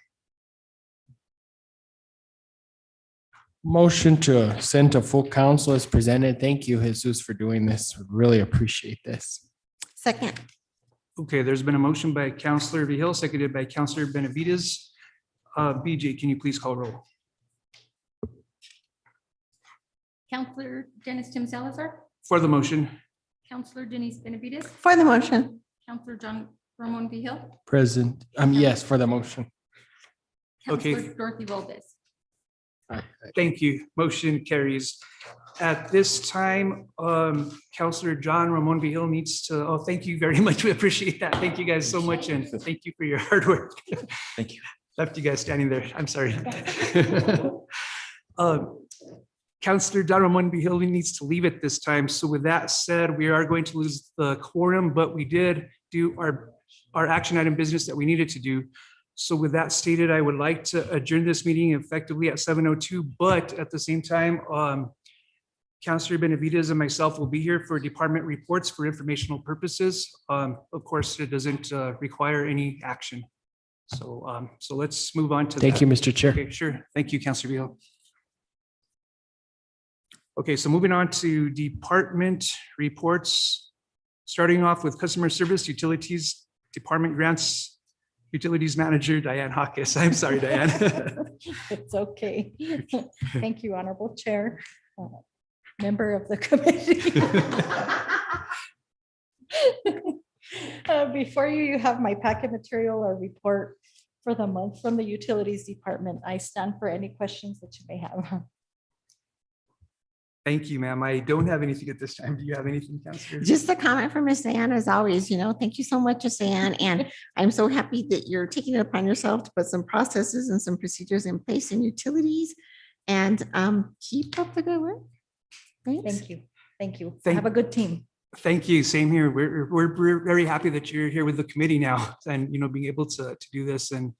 Motion to send to full council is presented. Thank you, Jesus, for doing this. Really appreciate this. Second, Okay, there's been a motion by Counselor Vihil, seconded by Counselor Benavides. BJ, can you please call roll? Counselor Dennis Tim Salazar, For the motion, Counselor Denise Benavides, for the motion. Counselor John Ramon Vihil, Present, yes, for the motion. Okay. Counselor Dorothy Valdez. thank you. Motion carries. At this time, Counselor John Ramon Vihil needs to, oh, thank you very much. We appreciate that. Thank you guys so much, and thank you for your hard work. Thank you. Left you guys standing there. I'm sorry. Counselor John Ramon Vihil needs to leave at this time. So with that said, we are going to lose the quorum, but we did do our action item business that we needed to do. So with that stated, I would like to adjourn this meeting effectively at 7:02, but at the same time, Counselor Benavides and myself will be here for department reports for informational purposes. Of course, it doesn't require any action. So let's move on to. Thank you, Mr. Chair. Okay, sure. Thank you, Counselor Vihil. Okay, so moving on to department reports, starting off with customer service, utilities, department grants, utilities manager, Diane Hawkes. I'm sorry, Diane. It's okay. Thank you, Honorable Chair, member of the committee. Before you, you have my packet material or report for the month from the Utilities Department. I stand for any questions that you may have. Thank you, ma'am. I don't have anything at this time. Do you have anything, Counselor? Just a comment from Miss Diane as always, thank you so much, Miss Diane. And I'm so happy that you're taking it upon yourself to put some processes and some procedures in place in utilities and keep up the good work. Thanks. Thank you. Thank you. Thank- Have a good team. Thank you. Same here. We're very happy that you're here with the committee now and, being able to do this. And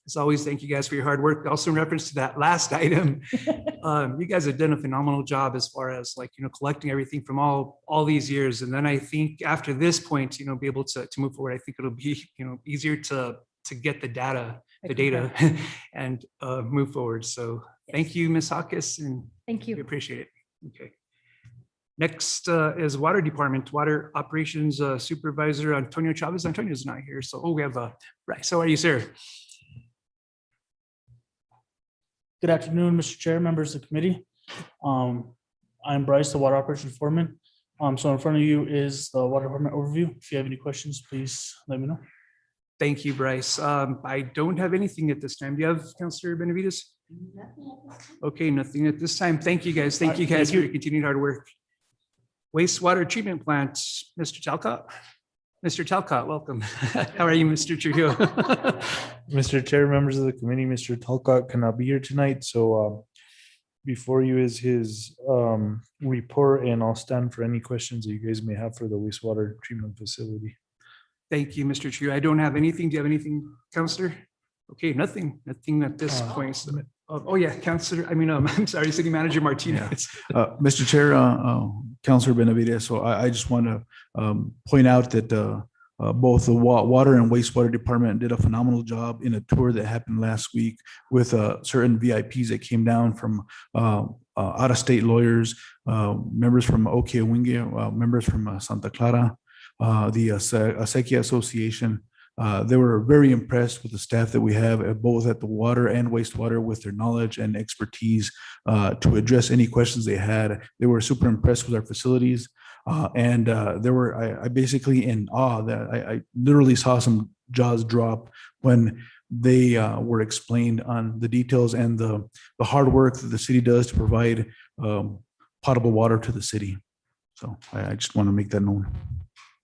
as always, thank you guys for your hard work. Also in reference to that last item, you guys have done a phenomenal job as far as collecting everything from all these years. And then I think after this point, be able to move forward, I think it'll be, easier to get the data and move forward. So thank you, Ms. Hawkes, and Thank we you. appreciate it. Okay. Next is Water Department, Water Operations Supervisor Antonio Chavez. Antonio's not here. So, we have Bryce. How are you, sir? Good afternoon, Mr. Chair, members of the committee. I'm Bryce, the Water Operations Foreman. So in front of you is the Water Department overview. If you have any questions, please let me know. Thank you, Bryce. I don't have anything at this time. Do you have, Counselor Benavides? Okay, nothing at this time. Thank you, guys. Thank you guys for your continued hard work. Wastewater treatment plant, Mr. Talcott. Mr. Talcott, welcome. How are you, Mr. Trujillo? Mr. Chair, members of the committee, Mr. Talcott cannot be here tonight, so before you is his report, and I'll stand for any questions that you guys may have for the wastewater treatment facility. Thank you, Mr. Trujillo. I don't have anything. Do you have anything, Counselor? Okay, nothing at this point. Oh, yeah, Counselor, I'm sorry, City Manager Martinez. Mr. Chair, Councilor Benavides, so I just want to point out that both the water and wastewater department did a phenomenal job in a tour that happened last week with certain VIPs that came down from out-of-state lawyers, members from Okewinge, members from Santa Clara, the Acequia Association. They were very impressed with the staff that we have both at the water and wastewater with their knowledge and expertise to address any questions they had. They were super impressed with our facilities. And they were, I basically in awe that I literally saw some jaws drop when they were explained on the details and the hard work that the city does to provide potable water to the city. So I just want to make that known.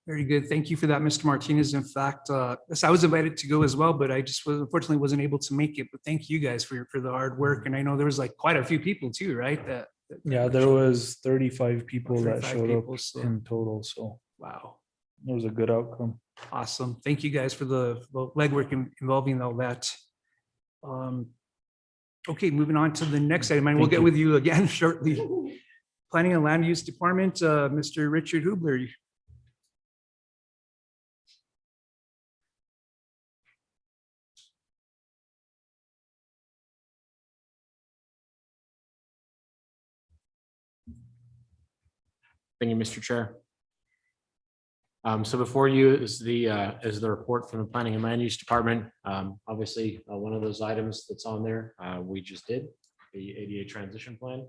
Very good. Thank you for that, Mr. Martinez. In fact, I was invited to go as well, but I just unfortunately wasn't able to make it. But thank you guys for the hard work. And I know there was quite a few people too, right? That Yeah, there was 35 people that 35 showed people, up so- in total, so Wow. it was a good outcome. Awesome. Thank you guys for the legwork involving all that. Okay, moving on to the next item, and we'll Thank get you. with you again shortly. Planning and Land Use Department, Mr. Richard Hubler. Thank you, Mr. Chair. So before you is the report from the Planning and Land Use Department. Obviously, one of those items that's on there, we just did, the ADA transition plan.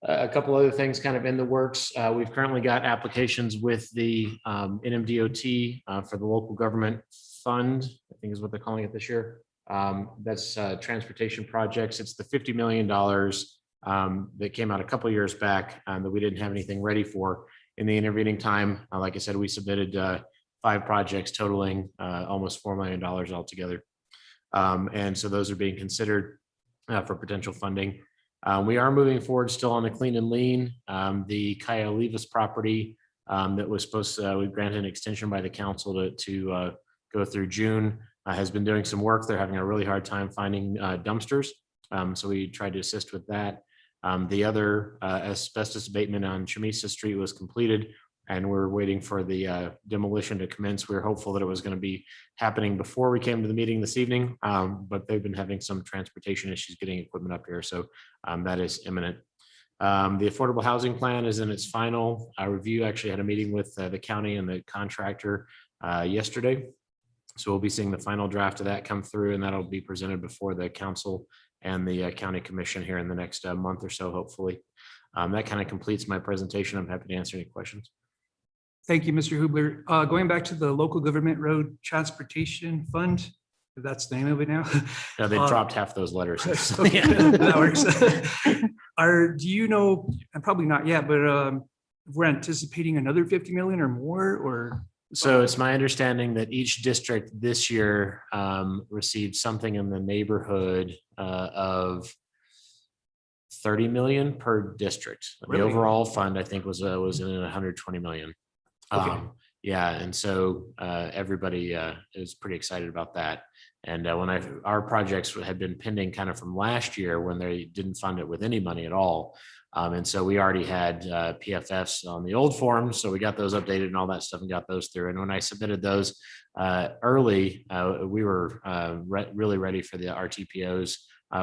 A couple other things kind of in the works. We've currently got applications with the NMDOT for the local government fund, I think is what they're calling it this year. That's transportation projects. It's the $50 million that came out a couple years back that we didn't have anything ready for. In the intervening time, like I said, we submitted 5 projects totaling almost $4 million altogether. And so those are being considered for potential funding. We are moving forward still on the clean and lean. The Kaya Olivas property that was supposed to, we granted an extension by the council to go through June, has been doing some work. They're having a really hard time finding dumpsters. So we tried to assist with that. The other asbestos abatement on Chamisa Street was completed, and we're waiting for the demolition to commence. We were hopeful that it was going to be happening before we came to the meeting this evening, but they've been having some transportation issues getting equipment up here, so that is imminent. The affordable housing plan is in its final review. Actually had a meeting with the county and the contractor yesterday. So we'll be seeing the final draft of that come through, and that'll be presented before the council and the county commission here in the next month or so, hopefully. That kind of completes my presentation. I'm happy to answer any questions. Thank you, Mr. Hubler. Going back to the local government road transportation fund, if that's the name of it now. Yeah, they dropped half those letters. Okay, that works. Do you know, and probably not yet, but we're anticipating another 50 million or more, or? So it's my understanding that each district this year received something in the neighborhood of 30 million per district. Really? The overall fund, I think, was in 120 million. Okay. Yeah, and so everybody is pretty excited about that. And when our projects had been pending kind of from last year when they didn't fund it with any money at all. And so we already had PFFs on the old forms. So we got those updated and all that stuff and got those through. And when I submitted those early, we were really ready for the RTPOs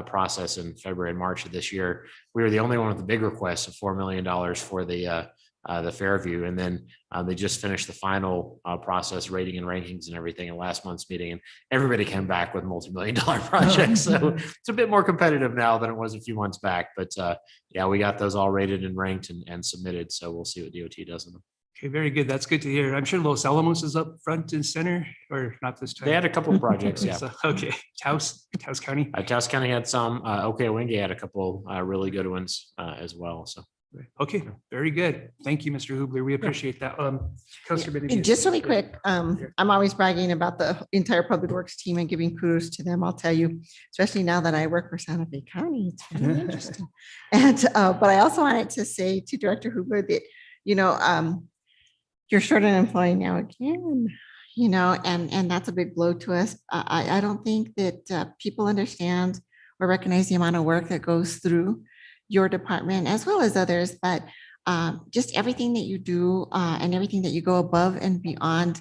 process in February and March of this year. We were the only one with the big request of $4 million for the Fairview. And then they just finished the final process, rating and rankings and everything in last month's meeting. And everybody came back with multi-million-dollar projects. So it's a bit more competitive now than it was a few months back. But yeah, we got those all rated and ranked and submitted. So we'll see what DOT does in them. Okay, very good. That's good to hear. I'm sure Los Alamos is up front and center, or not this time. They had a couple of projects, yeah. So, okay, Taos County. Taos County had some. Okay, Wingate had a couple really good ones as well. So. Okay, very good. Thank you, Mr. Hubler. We appreciate that. Councilor And Benavides. just really quick, I'm always bragging about the entire Public Works team and giving kudos to them. I'll tell you, especially now that I work for Santa Fe County, it's very interesting. And, but I also wanted to say to Director Hubler that, you're short an employee now again, and that's a big blow to us. I don't think that people understand or recognize the amount of work that goes through your department as well as others, but just everything that you do and everything that you go above and beyond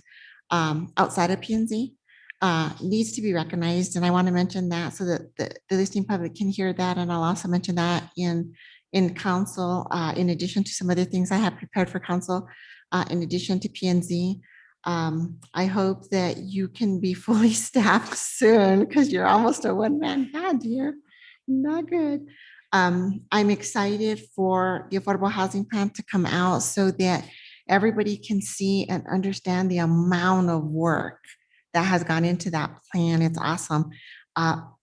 outside of P&Z needs to be recognized. And I want to mention that so that the listening public can hear that. And I'll also mention that in council, in addition to some other things I have prepared for council, in addition to P&Z. I hope that you can be fully staffed soon because you're almost a one-man band here. Not good. I'm excited for the affordable housing plan to come out so that everybody can see and understand the amount of work that has gone into that plan. It's awesome.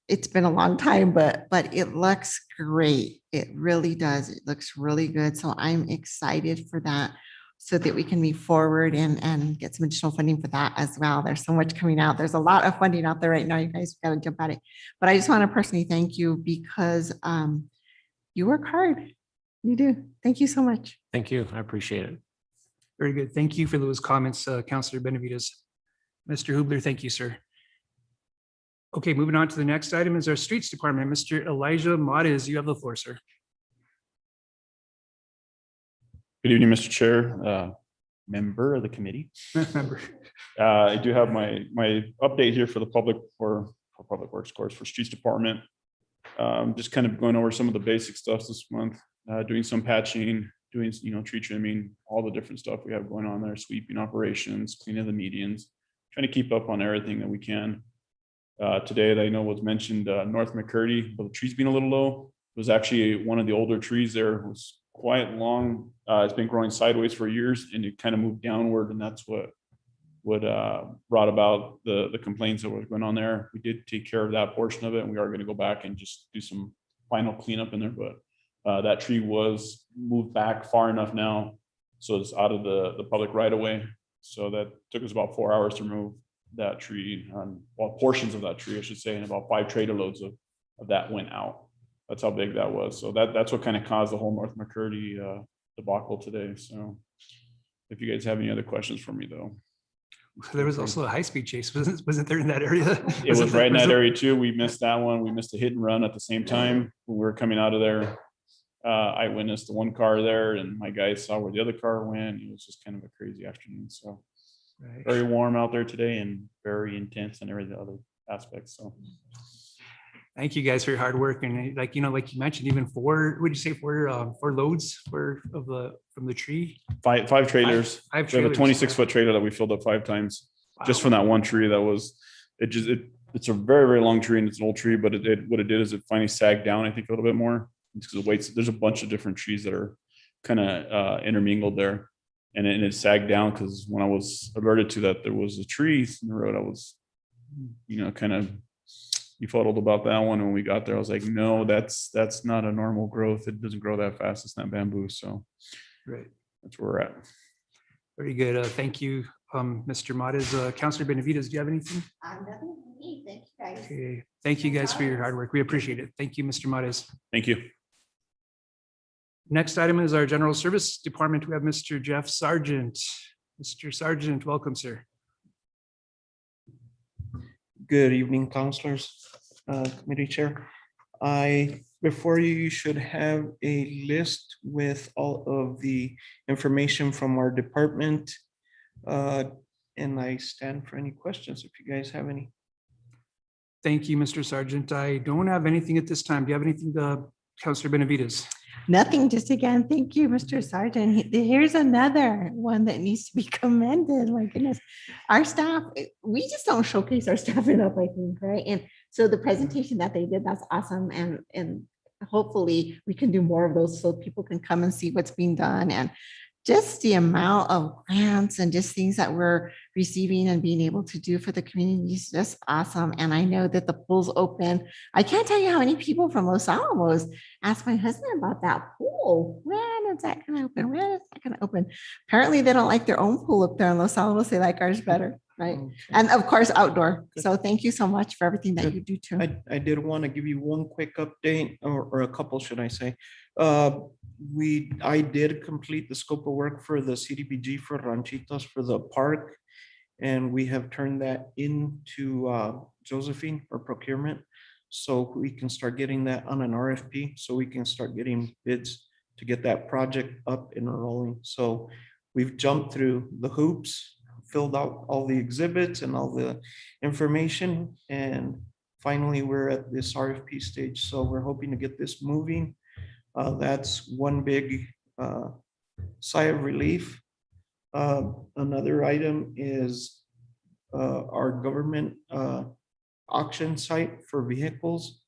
It's been a long time, but it looks great. It really does. It looks really good. So I'm excited for that so that we can move forward and get some additional funding for that as well. There's so much coming out. There's a lot of funding out there right now. You guys got to jump at it. But I just want to personally thank you because you work hard. You do. Thank you so much. Thank you. I appreciate it. Very good. Thank you for those comments, Councillor Benavides. Mr. Hubler, thank you, sir. Okay, moving on to the next item is our Streets Department. Mr. Elijah Mades, you have the floor, sir. Good evening, Mr. Chair, member of the committee. Member. I do have my update here for the public, for Public Works, course, for Streets Department. Just kind of going over some of the basic stuff this month, doing some patching, doing, tree trimming, all the different stuff we have going on there, sweeping operations, cleaning the medians, trying to keep up on everything that we can. Today, I know was mentioned, North McCurdy, but the trees being a little low, it was actually one of the older trees there. It was quite long. It's been growing sideways for years, and it kind of moved downward, and that's what brought about the complaints that was going on there. We did take care of that portion of it, and we are going to go back and just do some final cleanup in there. But that tree was moved back far enough now, so it's out of the public right of way. So that took us about 4 hours to remove that tree, well, portions of that tree, I should say, and about 5 trailer loads of that went out. That's how big that was. So that's what kind of caused the whole North McCurdy debacle today. So if you guys have any other questions for me, though. There was also a high-speed chase, wasn't there, in that area? It was right in that area too. We missed that one. We missed a hit and run at the same time when we were coming out of there. I witnessed the one car there, and my guys saw where the other car went. It was just kind of a crazy afternoon. So very warm out there today and very intense in every other aspects. So thank you guys for your hard work. And like you mentioned, even four loads from the tree. Five trailers. Five We have a trailers, 26-foot trailer that we filled up 5 times just Wow. from that one tree. That was, it's a very, very long tree, and it's an old tree, but what it did is it finally sagged down, I think, a little bit more. Because the weights, there's a bunch of different trees that are kind of intermingled there. And it sagged down because when I was alerted to that there was a tree in the road, I was, kind of befuddled about that one. When we got there, I was like, no, that's not a normal growth. It doesn't grow that fast. It's not bamboo. So Right. that's where we're at. Very good. Thank you, Mr. Mades. Councillor Benavides, do you have anything? Nothing for me. Thank you, guys. Okay. Thank you guys for your hard work. We appreciate it. Thank you, Mr. Mades. Thank you. Next item is our General Service Department. We have Mr. Jeff Sargent. Mr. Sargent, welcome, sir. Good evening, councilors, committee chair. Before you should have a list with all of the information from our department. And I stand for any questions if you guys have any. Thank you, Mr. Sargent. I don't have anything at this time. Do you have anything, Councillor Benavides? Nothing, just again, thank you, Mr. Sargent. Here's another one that needs to be commended. My goodness. Our staff, we just don't showcase our staff enough, I think, right? And so the presentation that they did, that's awesome. And hopefully we can do more of those so people can come and see what's being done. And just the amount of grants and just things that we're receiving and being able to do for the community is just awesome. And I know that the pool's open. I can't tell you how many people from Los Alamos asked my husband about that pool. When is that going to open? When is that going to open? Apparently they don't like their own pool up there in Los Alamos. They like ours better, right? Okay. And of course, outdoor. So thank you so much for everything that you do too. I did want to give you one quick update, or a couple, should I say. I did complete the scope of work for the CDBG for Ranchitos for the park. And we have turned that into Josephine for procurement. So we can start getting that on an RFP, so we can start getting bids to get that project up and rolling. So we've jumped through the hoops, filled out all the exhibits and all the information. And finally, we're at this RFP stage. So we're hoping to get this moving. That's one big sigh of relief. Another item is our government auction site for vehicles.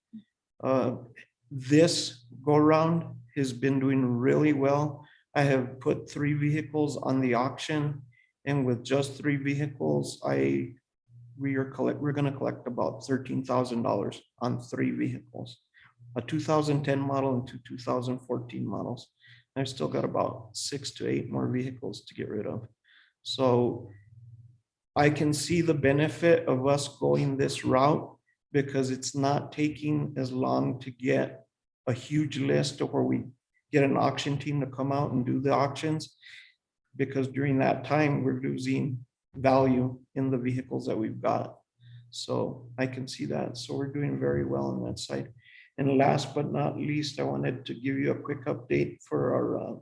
This go around has been doing really well. I have put 3 vehicles on the auction, and with just 3 vehicles, we're going to collect about $13,000 on 3 vehicles. A 2010 model and 2 2014 models. I've still got about 6 to 8 more vehicles to get rid of. So I can see the benefit of us going this route because it's not taking as long to get a huge list of where we get an auction team to come out and do the auctions. Because during that time, we're losing value in the vehicles that we've got. So I can see that. So we're doing very well on that side. And last but not least, I wanted to give you a quick update for our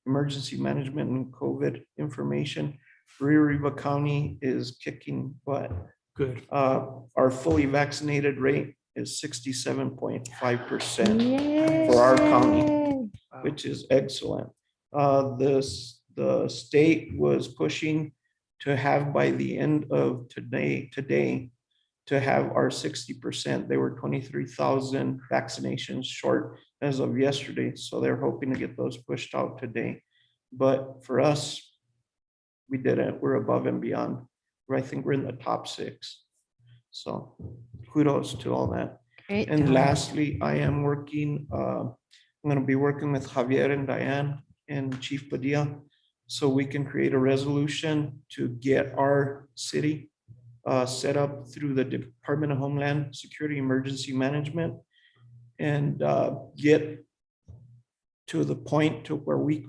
emergency management and COVID information. Rio Arriba County is kicking butt. Good. Our fully vaccinated rate is 67.5% for our county, which is excellent. The state was pushing to have by the end of today to have our 60%. They were 23,000 vaccinations short as of yesterday. So they're hoping to get those pushed out today. But for us, we didn't. We're above and beyond. I think we're in the top 6. So kudos to all that. Great. And lastly, I am working, I'm going to be working with Javier and Diane and Chief Padilla so we can create a resolution to get our city set up through the Department of Homeland Security Emergency Management and get to the point to where we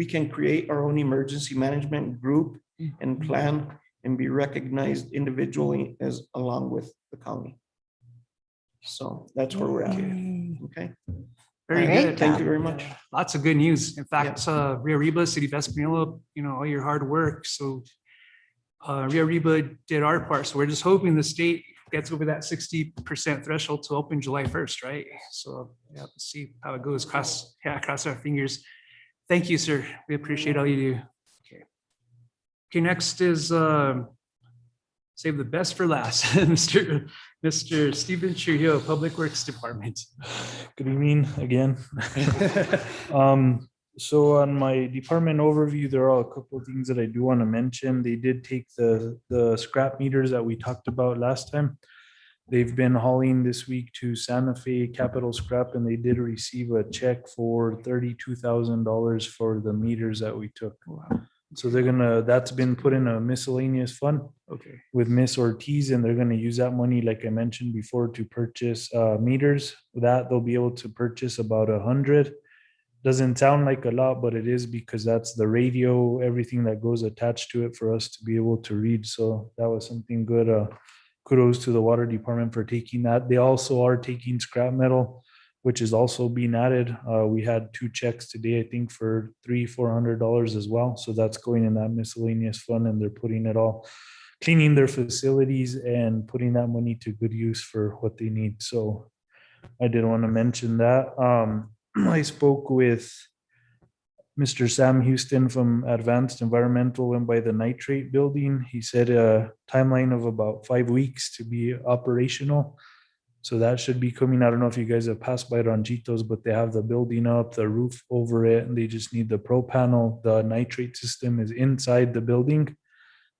can create our own emergency management group and plan and be recognized individually as along with the county. So that's where we're at. Okay. Very Great. good. Thank you very much. Lots of good news. In fact, Rio Arriba, City of Española, all your hard work. So Rio Arriba did our part. So we're just hoping the state gets over that 60% threshold to open July 1st, right? So yeah, let's see how it goes. Cross our fingers. Thank you, sir. We appreciate all you do. Okay, next is save the best for last, Mr. Stephen Trujillo, Public Works Department. Good evening again. So on my department overview, there are a couple of things that I do want to mention. They did take the scrap meters that we talked about last time. They've been hauling this week to Santa Fe Capital Scrap, and they did receive a check for $32,000 for the meters that we took. Wow. So that's been put in a miscellaneous fund. Okay. With Miss Ortiz, and they're gonna use that money, like I mentioned before, to purchase meters. That they'll be able to purchase about 100. Doesn't sound like a lot, but it is because that's the radio, everything that goes attached to it for us to be able to read. So that was something good. Kudos to the water department for taking that. They also are taking scrap metal, which is also being added. We had 2 checks today, I think for $300-400 as well. So that's going in that miscellaneous fund, and they're putting it all, cleaning their facilities and putting that money to good use for what they need. So I did want to mention that. I spoke with Mr. Sam Houston from Advanced Environmental, went by the nitrate building. He said a timeline of about 5 weeks to be operational. So that should be coming. I don't know if you guys have passed by Ranchitos, but they have the building up, the roof over it, and they just need the pro panel. The nitrate system is inside the building.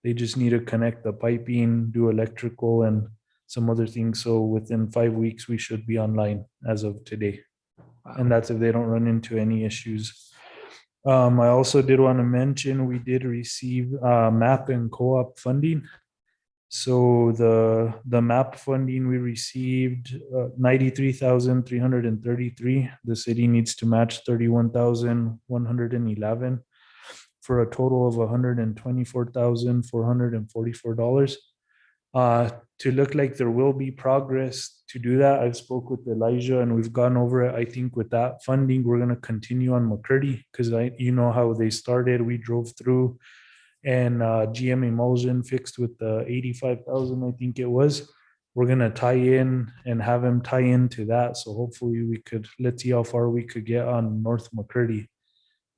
They just need to connect the piping, do electrical and some other things. So within 5 weeks, we should be online as of today. And that's if they don't run into any issues. I also did want to mention, we did receive MAP and co-op funding. So the MAP funding we received 93,333. The city needs to match 31,111 for a total of $124,444. To look like there will be progress to do that, I've spoke with Elijah and we've gone over it. I think with that funding, we're going to continue on McCurdy because you know how they started. We drove through and GM emulsion fixed with the 85,000, I think it was. We're going to tie in and have him tie into that. So hopefully let's see how far we could get on North McCurdy.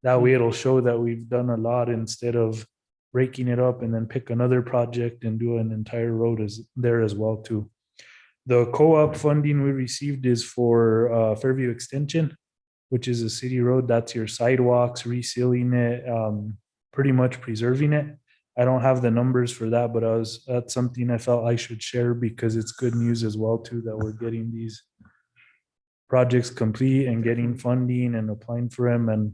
That way it'll show that we've done a lot instead of breaking it up and then pick another project and do an entire road there as well too. The co-op funding we received is for Fairview Extension, which is a city road. That's your sidewalks, resealing it, pretty much preserving it. I don't have the numbers for that, but that's something I felt I should share because it's good news as well too, that we're getting these projects complete and getting funding and applying for them. And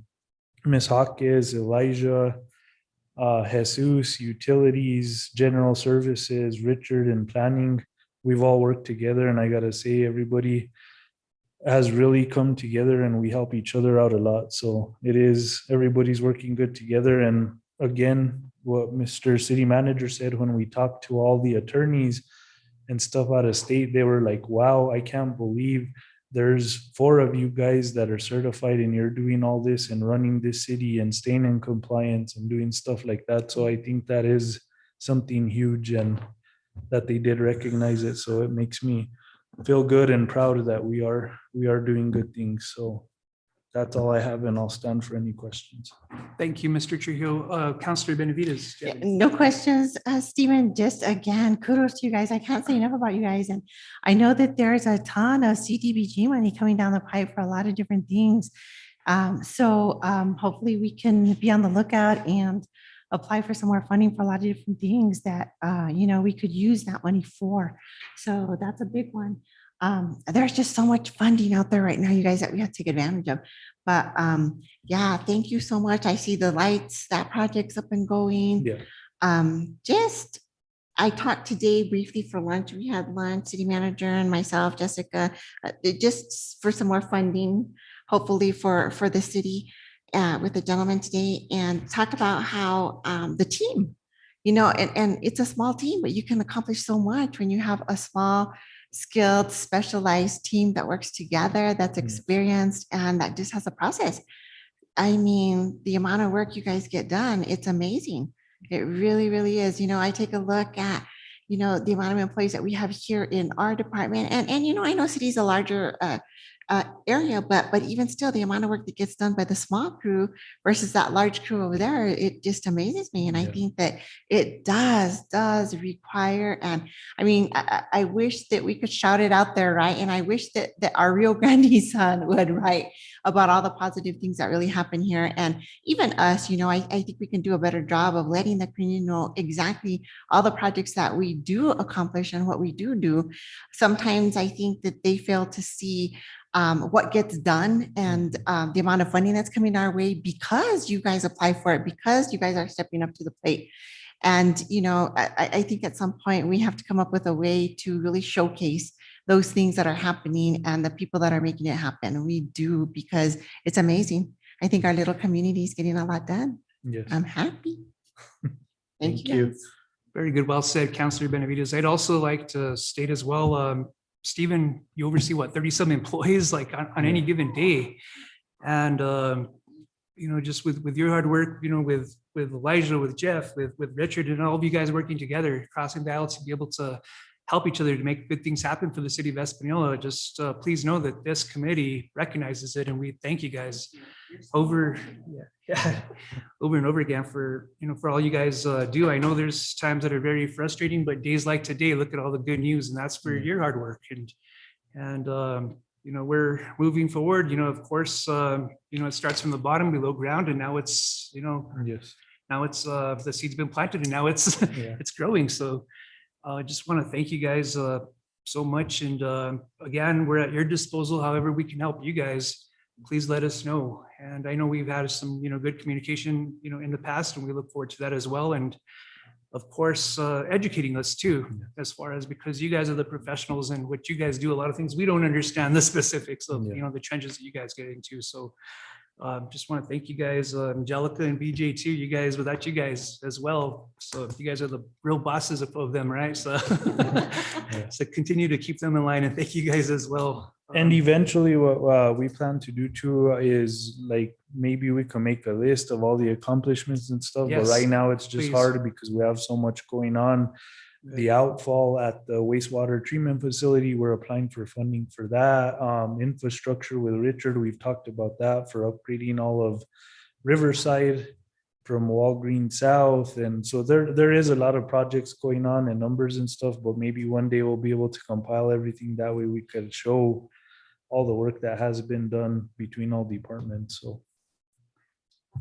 Ms. Hawkes, Elijah, Jesus, utilities, general services, Richard, and planning, we've all worked together. And I got to say, everybody, has really come together and we help each other out a lot. So it is, everybody's working good together. And again, what Mr. City Manager said when we talked to all the attorneys and stuff out of state, they were like, wow, I can't believe there's 4 of you guys that are certified and you're doing all this and running this city and staying in compliance and doing stuff like that. So I think that is something huge and that they did recognize it. So it makes me feel good and proud that we are doing good things. So that's all I have, and I'll stand for any questions. Thank you, Mr. Trujillo. Councillor Benavides. do you have any- No questions, Stephen. Just again, kudos to you guys. I can't say enough about you guys. And I know that there's a ton of CDBG money coming down the pipe for a lot of different things. So hopefully we can be on the lookout and apply for some more funding for a lot of different things that, we could use that money for. So that's a big one. There's just so much funding out there right now, you guys, that we have to take advantage of. But yeah, thank you so much. I see the lights, that project's up and going. Yeah. I talked today briefly for lunch. We had lunch, city manager and myself, Jessica, just for some more funding, hopefully for the city with the gentleman today, and talk about how the team, and it's a small team, but you can accomplish so much when you have a small, skilled, specialized team that works together, that's experienced, and that just has a process. I mean, the amount of work you guys get done, it's amazing. It really, really is. I take a look at, the amount of employees that we have here in our department. And I know city's a larger area, but even still, the amount of work that gets done by the small crew versus that large crew over there, it just amazes me. And I think that it does require, and I mean, I wish that we could shout it out there, right? And I wish that our Rio Grande son would write about all the positive things that really happen here. And even us, I think we can do a better job of letting the community know exactly all the projects that we do accomplish and what we do. Sometimes I think that they fail to see what gets done and the amount of funding that's coming our way because you guys apply for it, because you guys are stepping up to the plate. And, I think at some point we have to come up with a way to really showcase those things that are happening and the people that are making it happen. We do, because it's amazing. I think our little community is getting a lot done. Yes. I'm happy. Thank you. guys. Very good. Well said, Councillor Benavides. I'd also like to state as well, Stephen, you oversee what, 30 some employees like on any given day. And, just with your hard work, with Elijah, with Jeff, with Richard, and all of you guys working together, crossing the aisle to be able to help each other to make good things happen for the city of Española. Just please know that this committee recognizes it, and we thank you guys over and over again for all you guys do. I know there's times that are very frustrating, but days like today, look at all the good news, and that's for your hard work. And we're moving forward. Of course, it starts from the bottom, below ground, and now it's Yes. now it's the seed's been planted, and now it's it's growing. So I just want to thank you guys so much. And again, we're at your disposal. However we can help you guys, please let us know. And I know we've had some, good communication, in the past, and we look forward to that as well. And of course, educating us too, as far as, because you guys are the professionals, and what you guys do, a lot of things we don't understand the specifics of, the trenches that you guys get into. So just want to thank you guys, Angelica and BJ too. You guys, without you guys as well. So you guys are the real bosses of them, right? So, so continue to keep them in line, and thank you guys as well. And eventually what we plan to do too is like, maybe we can make a list of all the accomplishments and stuff. Yes, but right now it's just please. hard because we have so much going on. The outfall at the wastewater treatment facility, we're applying for funding for that. Infrastructure with Richard, we've talked about that for upgrading all of Riverside from Walgreen South. And so there is a lot of projects going on and numbers and stuff, but maybe one day we'll be able to compile everything. That way we could show all the work that has been done between all departments. So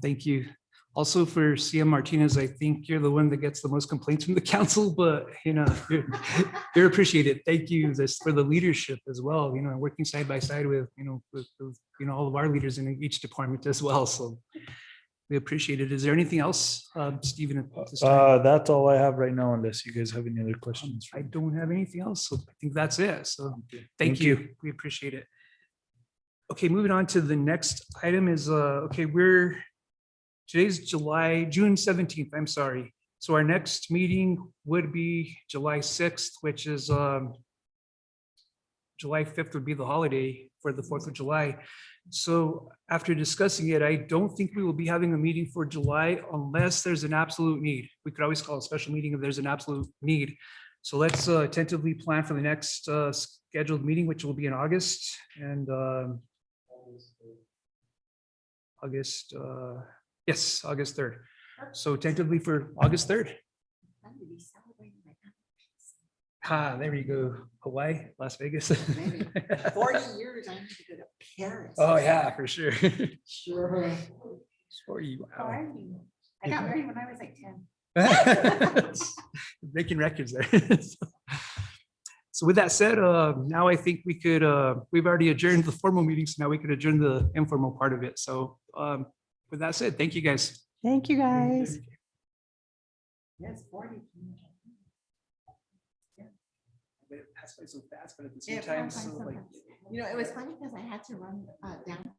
Thank you. Also for CM Martinez, I think you're the one that gets the most complaints from the council, but you're appreciated. Thank you for the leadership as well, working side by side with all of our leaders in each department as well. So we appreciate it. Is there anything else, Stephen? At this time? that's all I have right now, unless you guys have any other questions. I don't have anything else. So I think that's it. So thank you. We appreciate it. Okay, moving on to the next item is, okay, today's June 17th, I'm sorry. So our next meeting would be July 6th, which is July 5th would be the holiday for the 4th of July. So after discussing it, I don't think we will be having a meeting for July unless there's an absolute need. We could always call a special meeting if there's an absolute need. So let's tentatively plan for the next scheduled meeting, which will be in August and yes, August 3rd. So tentatively for August 3rd. There you go. Hawaii, Las Vegas. 40 years, I need to go to Paris. Oh, yeah, for sure. Sure. 40, wow. I got married when I was like 10. Breaking records there. So with that said, now I think we could, we've already adjourned the formal meetings. Now we could adjourn the informal part of it. So with that said, thank you guys. Thank you, guys. Yes, 40. It passed by so fast, but at the same It time, passed by so so like. fast. You know, it was funny because I had to run down